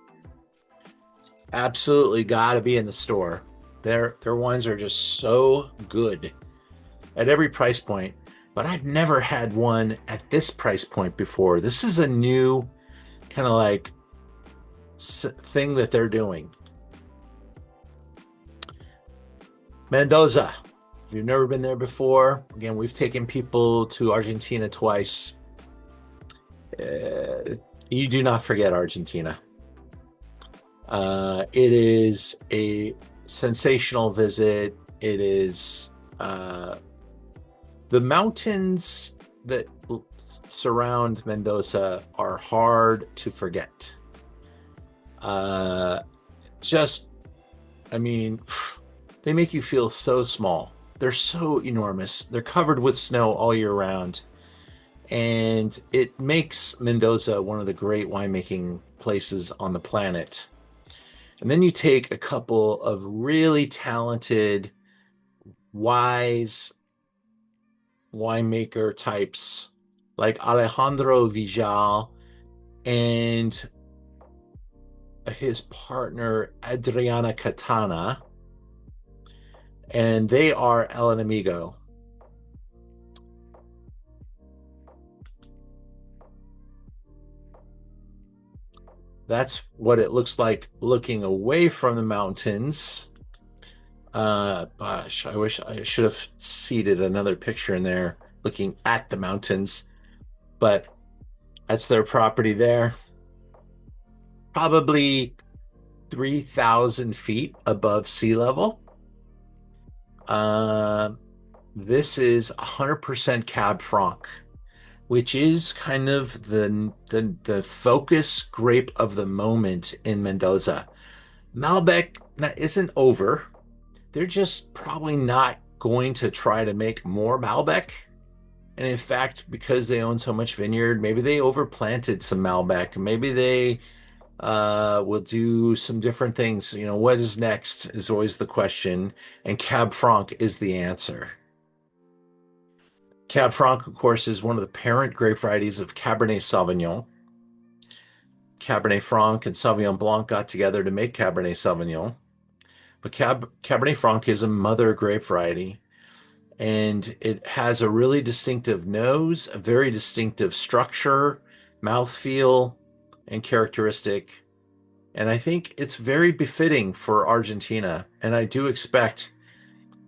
Absolutely got to be in the store. Their wines are just so good at every price point, but I've never had one at this price point before. This is a new kind of like thing that they're doing. Mendoza. If you've never been there before, again, we've taken people to Argentina twice. You do not forget Argentina. It is a sensational visit. It is the mountains that surround Mendoza are hard to forget. They make you feel so small. They're so enormous. They're covered with snow all year round. And it makes Mendoza one of the great winemaking places on the planet. And then you take a couple of really talented, wise winemaker types like Alejandro Vijal and his partner Adriana Catana, and they are El Enemigo. That's what it looks like looking away from the mountains. Gosh, I wish I should have seeded another picture in there looking at the mountains, but that's their property there. Probably 3,000 feet above sea level. This is 100% Cab Franc, which is kind of the focus grape of the moment in Mendoza. Malbec isn't over. They're just probably not going to try to make more Malbec. And in fact, because they own so much vineyard, maybe they overplanted some Malbec. Maybe they will do some different things. You know, what is next is always the question, and Cab Franc is the answer. Cab Franc, of course, is one of the parent grape varieties of Cabernet Sauvignon. Cabernet Franc and Sauvignon Blanc got together to make Cabernet Sauvignon. But Cabernet Franc is a mother grape variety, and it has a really distinctive nose, a very distinctive structure, mouthfeel, and characteristic. And I think it's very befitting for Argentina. And I do expect,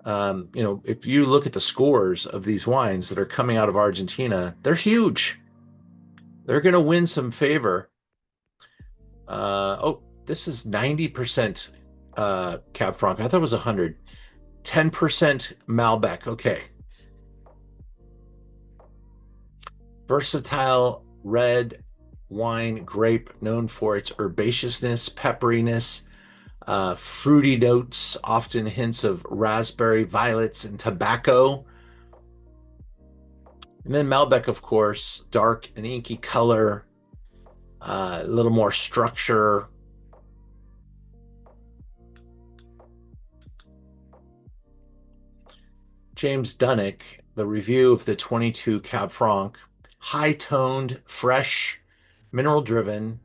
if you look at the scores of these wines that are coming out of Argentina, they're huge. They're going to win some favor. This is 90% Cab Franc. I thought it was 100. 10% Malbec. Okay. Versatile red wine grape known for its herbaceousness, pepperiness, fruity notes, often hints of raspberry, violets, and tobacco. And then Malbec, of course, dark and inky color, a little more structure. James Dunnick, the review of the 22 Cab Franc, high-toned, fresh, mineral-driven,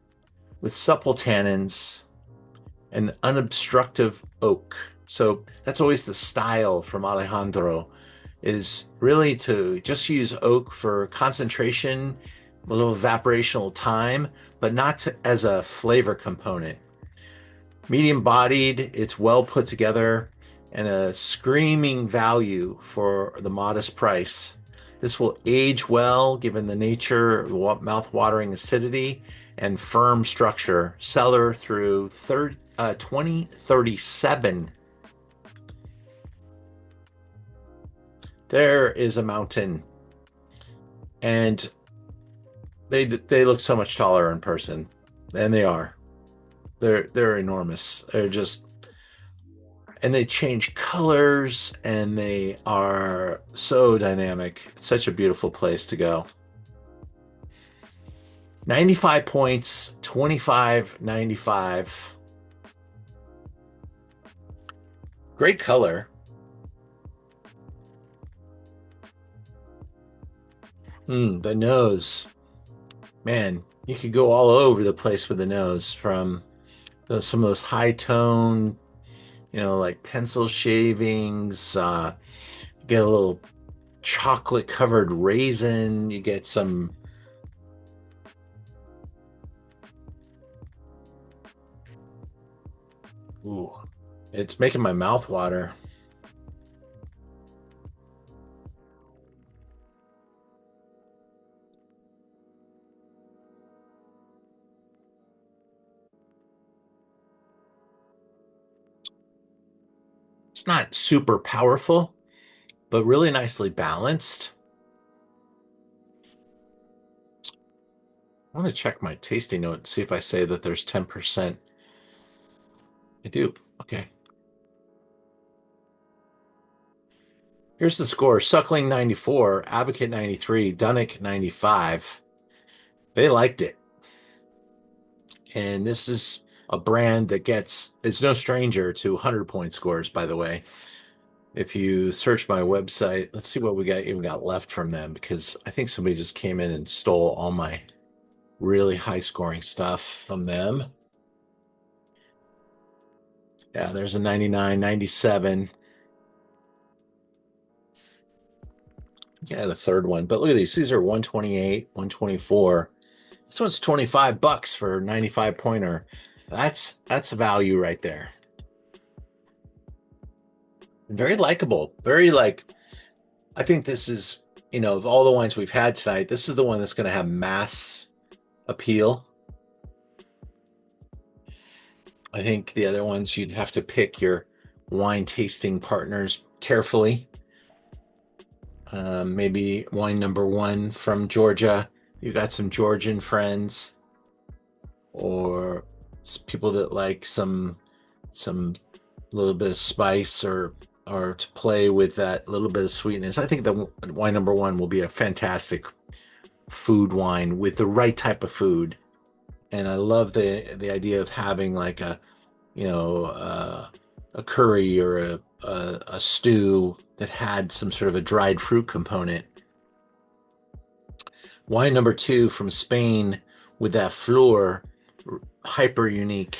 with supple tannins and unobstructive oak. So that's always the style from Alejandro, is really to just use oak for concentration, a little evaporational time, but not as a flavor component. Medium-bodied, it's well put together, and a screaming value for the modest price. This will age well given the nature, mouth-watering acidity, and firm structure. Cellar through 2037. there is a mountain, and they look so much taller in person, and they are. They're enormous. They're just, and they change colors, and they are so dynamic. It's such a beautiful place to go. 95 points, 25.95. Great color. The nose. Man, you could go all over the place with the nose, from some of those high tone, like pencil shavings. You get a little chocolate covered raisin. You get some. Ooh, it's making my mouth water. It's not super powerful, but really nicely balanced. I want to check my tasting note and see if I say that there's 10%. I do. Okay. Here's the score. Suckling 94, Advocate 93, Dunnick 95. They liked it. And this is a brand that it's no stranger to 100-point scores, by the way. If you search my website, let's see what we even got left from them, because I think somebody just came in and stole all my really high scoring stuff from them. Yeah, there's a 99, 97. Yeah, the third one. But look at these. These are 128, 124. This one's $25 for 95 pointer. That's a value right there. Very likable. Very I think this is, of all the wines we've had tonight, this is the one that's going to have mass appeal. I think the other ones, you'd have to pick your wine tasting partners carefully. Maybe wine number 1 from Georgia. You got some Georgian friends, or people that like some little bit of spice, or to play with that little bit of sweetness. I think the wine number 1 will be a fantastic food wine with the right type of food. And I love the idea of having like a curry or a stew that had some sort of a dried fruit component. Wine number 2 from Spain with that fleur, hyper unique.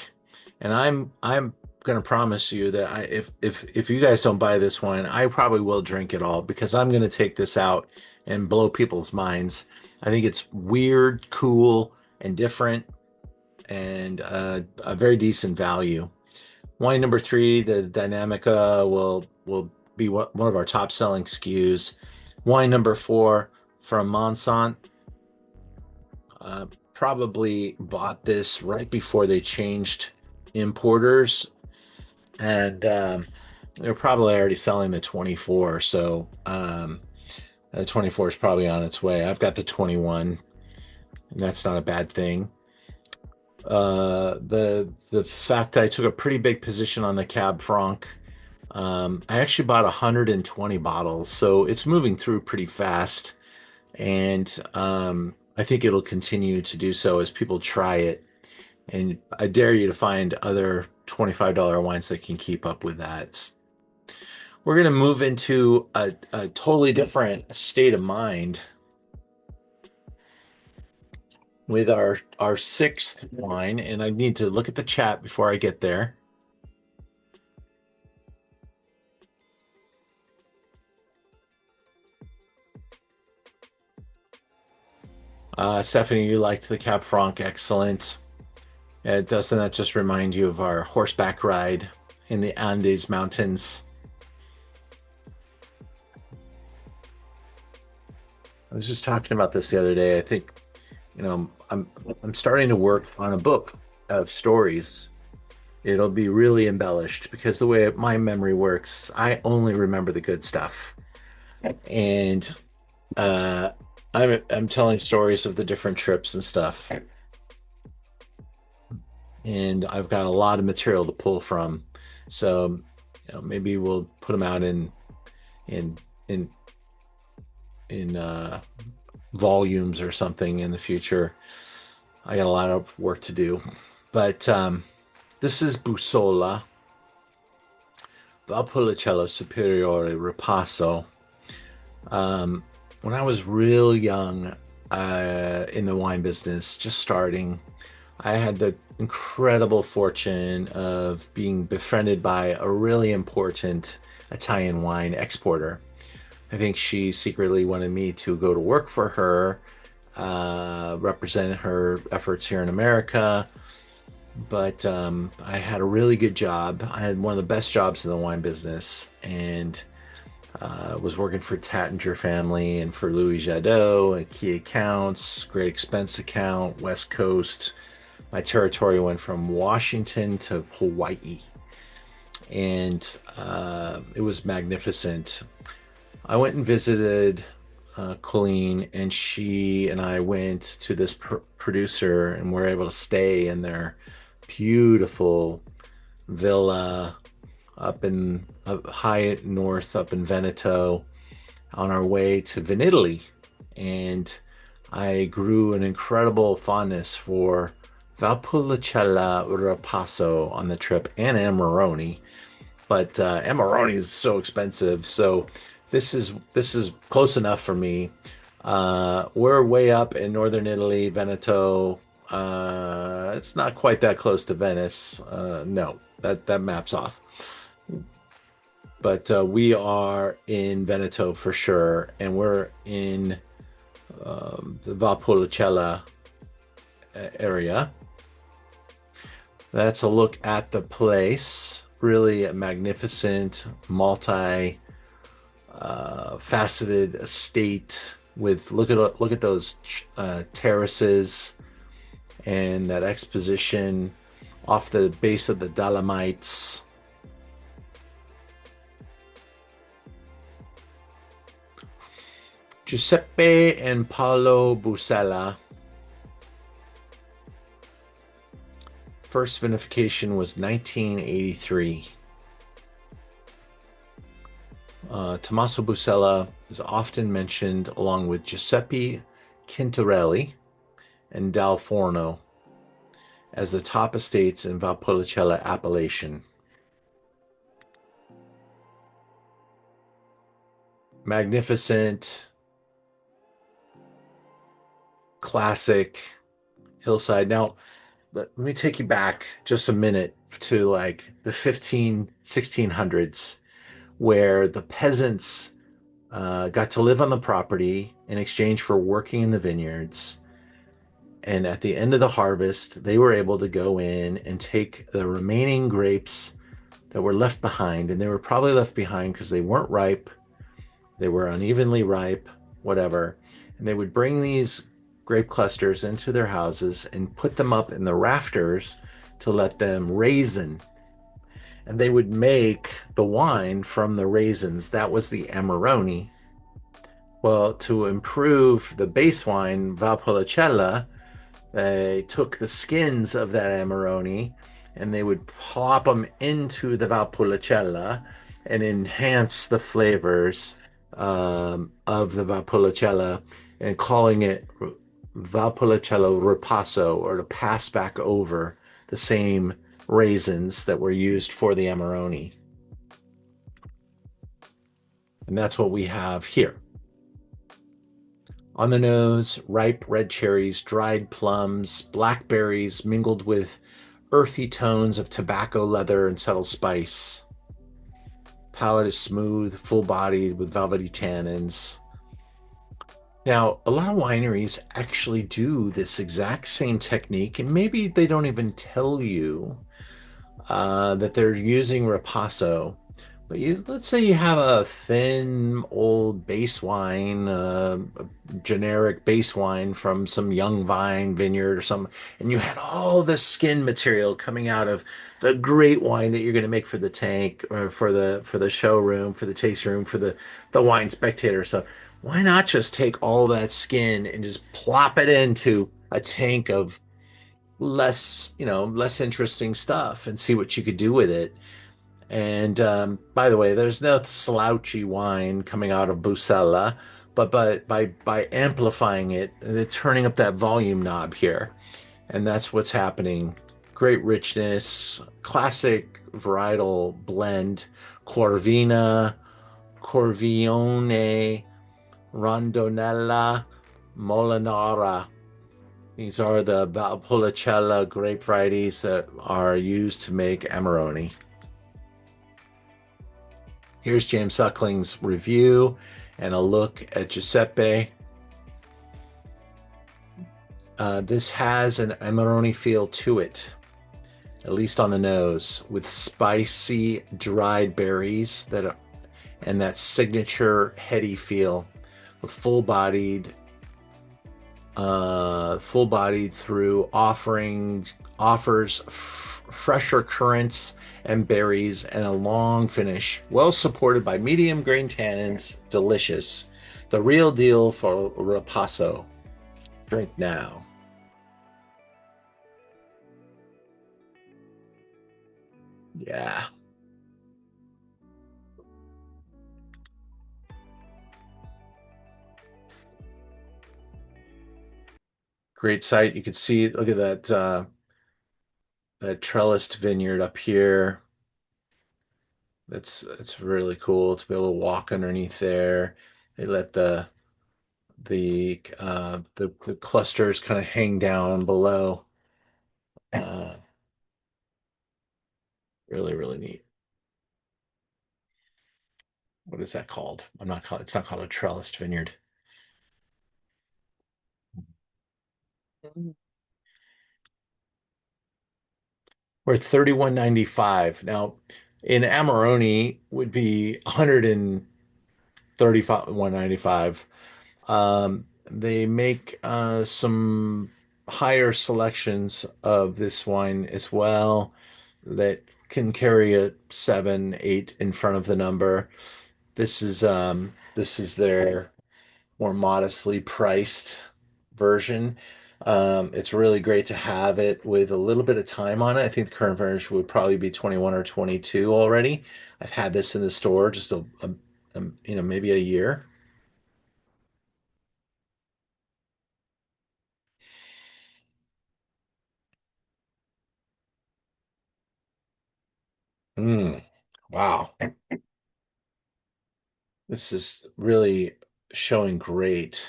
And I'm going to promise you that if you guys don't buy this wine, I probably will drink it all, because I'm going to take this out and blow people's minds. I think it's weird, cool, and different, and a very decent value. Wine number 3, the Dinamica, will be one of our top selling SKUs. Wine number 4 from Montsant. Probably bought this right before they changed importers, and they're probably already selling the 24. So the 24 is probably on its way. I've got the 21, and that's not a bad thing. The fact that I took a pretty big position on the Cab Franc, I actually bought 120 bottles, so it's moving through pretty fast, and I think it'll continue to do so as people try it. And I dare you to find other $25 wines that can keep up with that. We're going to move into a totally different state of mind with our 6th wine, and I need to look at the chat before I get there. Stephanie, you liked the Cab Franc. Excellent. Doesn't that just remind you of our horseback ride in the Andes Mountains? I was just talking about this the other day. I think, I'm starting to work on a book of stories. It'll be really embellished, because the way my memory works, I only remember the good stuff. And I'm telling stories of the different trips and stuff, and I've got a lot of material to pull from. So, maybe we'll put them out in in in volumes or something in the future. I got a lot of work to do, but this is Bussola, Valpolicella Superiore Ripasso. When I was real young in the wine business, just starting, I had the incredible fortune of being befriended by a really important Italian wine exporter. I think she secretly wanted me to go to work for her, represent her efforts here in America. But I had a really good job. I had one of the best jobs in the wine business, and was working for Tattinger family and for Louis Jadot and key accounts, great expense account, West Coast. My territory went from Washington to Hawaii, and it was magnificent. I went and visited Colleen, and she and I went to this producer, and we were able to stay in their beautiful villa up high north up in Veneto on our way to Venitaly. And I grew an incredible fondness for Valpolicella Ripasso on the trip, and Amarone. But Amarone is so expensive, so this is close enough for me. We're way up in northern Italy, Veneto. It's not quite that close to Venice. No, that map's off. But we are in Veneto for sure, and we're in the Valpolicella area. That's a look at the place. Really a magnificent, multi-faceted estate with look at those terraces and that exposition off the base of the Dolomites. Giuseppe and Paolo Bussola. First vinification was 1983. Tommaso Bussola is often mentioned along with Giuseppe Quintarelli and Dal Forno as the top estates in Valpolicella appellation. Magnificent, classic hillside. Now, let me take you back just a minute to like the 1600s, where the peasants got to live on the property in exchange for working in the vineyards. And at the end of the harvest, they were able to go in and take the remaining grapes that were left behind. And they were probably left behind because they weren't ripe. They were unevenly ripe, whatever. And they would bring these grape clusters into their houses and put them up in the rafters to let them raisin. And they would make the wine from the raisins. That was the Amarone. Well, to improve the base wine, Valpolicella, they took the skins of that Amarone and they would plop them into the Valpolicella and enhance the flavors of the Valpolicella, and calling it Valpolicella Ripasso, or to pass back over the same raisins that were used for the Amarone. And that's what we have here. On the nose, ripe red cherries, dried plums, blackberries mingled with earthy tones of tobacco, leather, and subtle spice. Palate is smooth, full-bodied with velvety tannins. Now, a lot of wineries actually do this exact same technique, and maybe they don't even tell you that they're using Ripasso, But let's say you have a thin old base wine, a generic base wine from some young vine vineyard or some, and you had all the skin material coming out of the great wine that you're going to make for the tank or for the showroom, for the tasting room, for the wine spectator. So why not just take all that skin and just plop it into a tank of less interesting stuff and see what you could do with it. And by the way, there's no slouchy wine coming out of Bussola, but by amplifying it, they're turning up that volume knob here, and that's what's happening. Great richness, classic varietal blend, Corvina, Corvione, Rondonella, Molinara. These are the Valpolicella grape varieties that are used to make Amarone. Here's James Suckling's review and a look at Giuseppe. This has an Amarone feel to it, at least on the nose, with spicy dried berries and that signature heady feel. Full bodied through offers fresher currants and berries and a long finish, well supported by medium grain tannins. Delicious, the real deal for Ripasso. Drink now. Yeah, great site. You can see, look at that trellised vineyard up here. It's really cool to be able to walk underneath there. They let the clusters kind of hang down below. Uh, really neat. What is that called? I'm not called. It's not called a trellised vineyard. We're 31.95 now. In Amarone would be 135 they make some higher selections of this wine as well that can carry a 7, 8 in front of the number. This is their more modestly priced version. It's really great to have it with a little bit of time on it. I think the current version would probably be 21 or 22 already. I've had this in the store just maybe a year. Mm, wow. This is really showing great.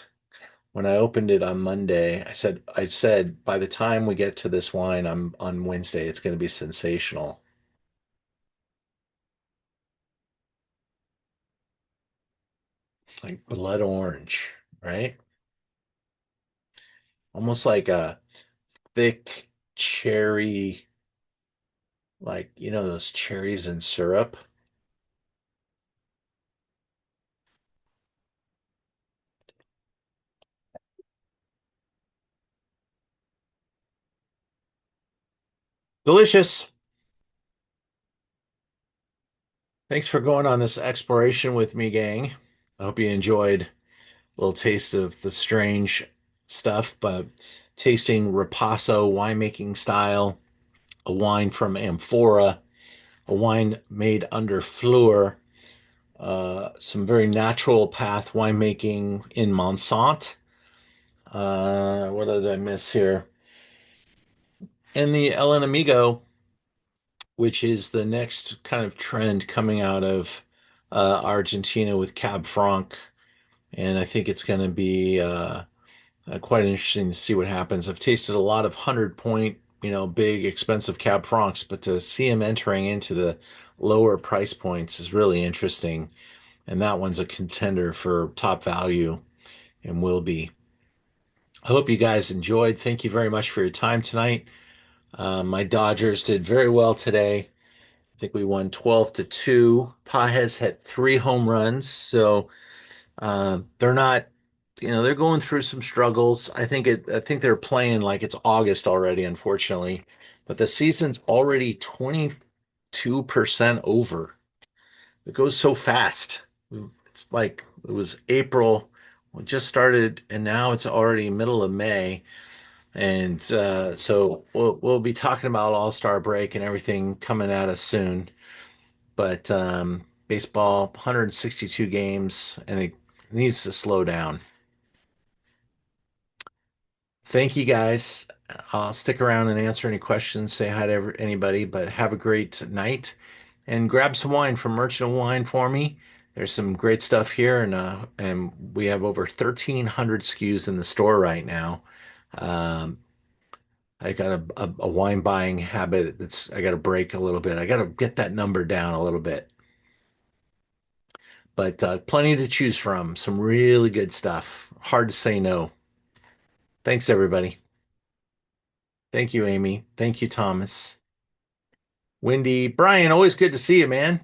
When I opened it on Monday, I said by the time we get to this wine on Wednesday, it's going to be sensational. Like blood orange, right? Almost like a thick cherry, like those cherries in syrup. Delicious. Thanks for going on this exploration with me, gang. I hope you enjoyed a little taste of the strange stuff, but tasting Ripasso winemaking style, a wine from Amphora, a wine made under Fleur, some very natural path winemaking in Montsant. What did I miss here? And the El Enemigo, which is the next kind of trend coming out of Argentina with Cab Franc. And I think it's going to be quite interesting to see what happens. I've tasted a lot of 100 point, big, expensive Cab Francs, but to see them entering into the lower price points is really interesting. And that one's a contender for top value and will be. I hope you guys enjoyed. Thank you very much for your time tonight. My Dodgers did very well today. I think we won 12-2. Pajes had 3 home runs, so they're not, they're going through some struggles. I think they're playing like it's August already, unfortunately. But the season's already 22% over. It goes so fast. It's like it was April, we just started, and now it's already middle of May. And so we'll be talking about All-Star break and everything coming at us soon. But baseball, 162 games, and it needs to slow down. Thank you guys. I'll stick around and answer any questions, say hi to anybody, but have a great night and grab some wine from Merchant of Wine for me. There's some great stuff here, and we have over 1,300 SKUs in the store right now. Um, I got a wine buying habit that's I got to break a little bit. I got to get that number down a little bit. But plenty to choose from. Some really good stuff. Hard to say no. Thanks, everybody. Thank you, Amy. Thank you, Thomas. Wendy, Brian, always good to see you, man.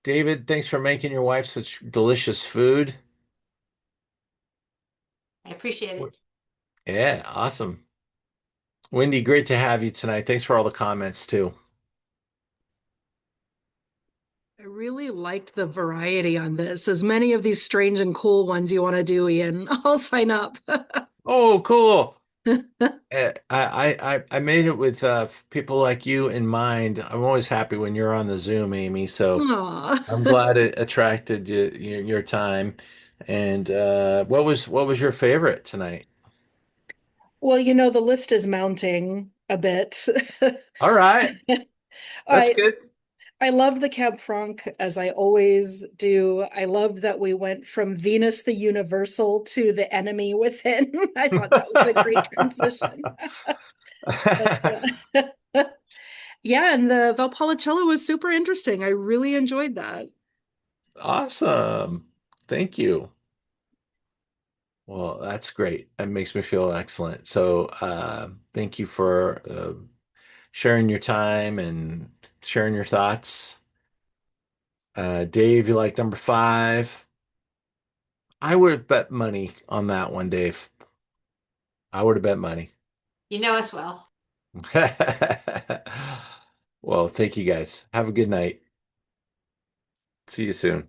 David, thanks for making your wife such delicious food. I appreciate it. Yeah, awesome. Wendy, great to have you tonight. Thanks for all the comments, too. I really liked the variety on this. As many of these strange and cool ones you want to do, Ian, I'll sign up. Oh, cool. I made it with people like you in mind. I'm always happy when you're on the Zoom, Amy. So Aw. I'm glad it attracted your time. And what was your favorite tonight? Well, the list is mounting a bit. All right, that's I good. I love the Cab Franc as I always do. I love that we went from Venus the Universal to the enemy within. I thought that was a great transition. But, yeah, and the Valpolicella was super interesting. I really enjoyed that. Awesome. Thank you. Well, that's great. That makes me feel excellent. So, thank you for sharing your time and sharing your thoughts. Dave, you like number 5? I would have bet money on that one, Dave. I would have bet money. You know us well. Well, thank you guys. Have a good night. See you soon.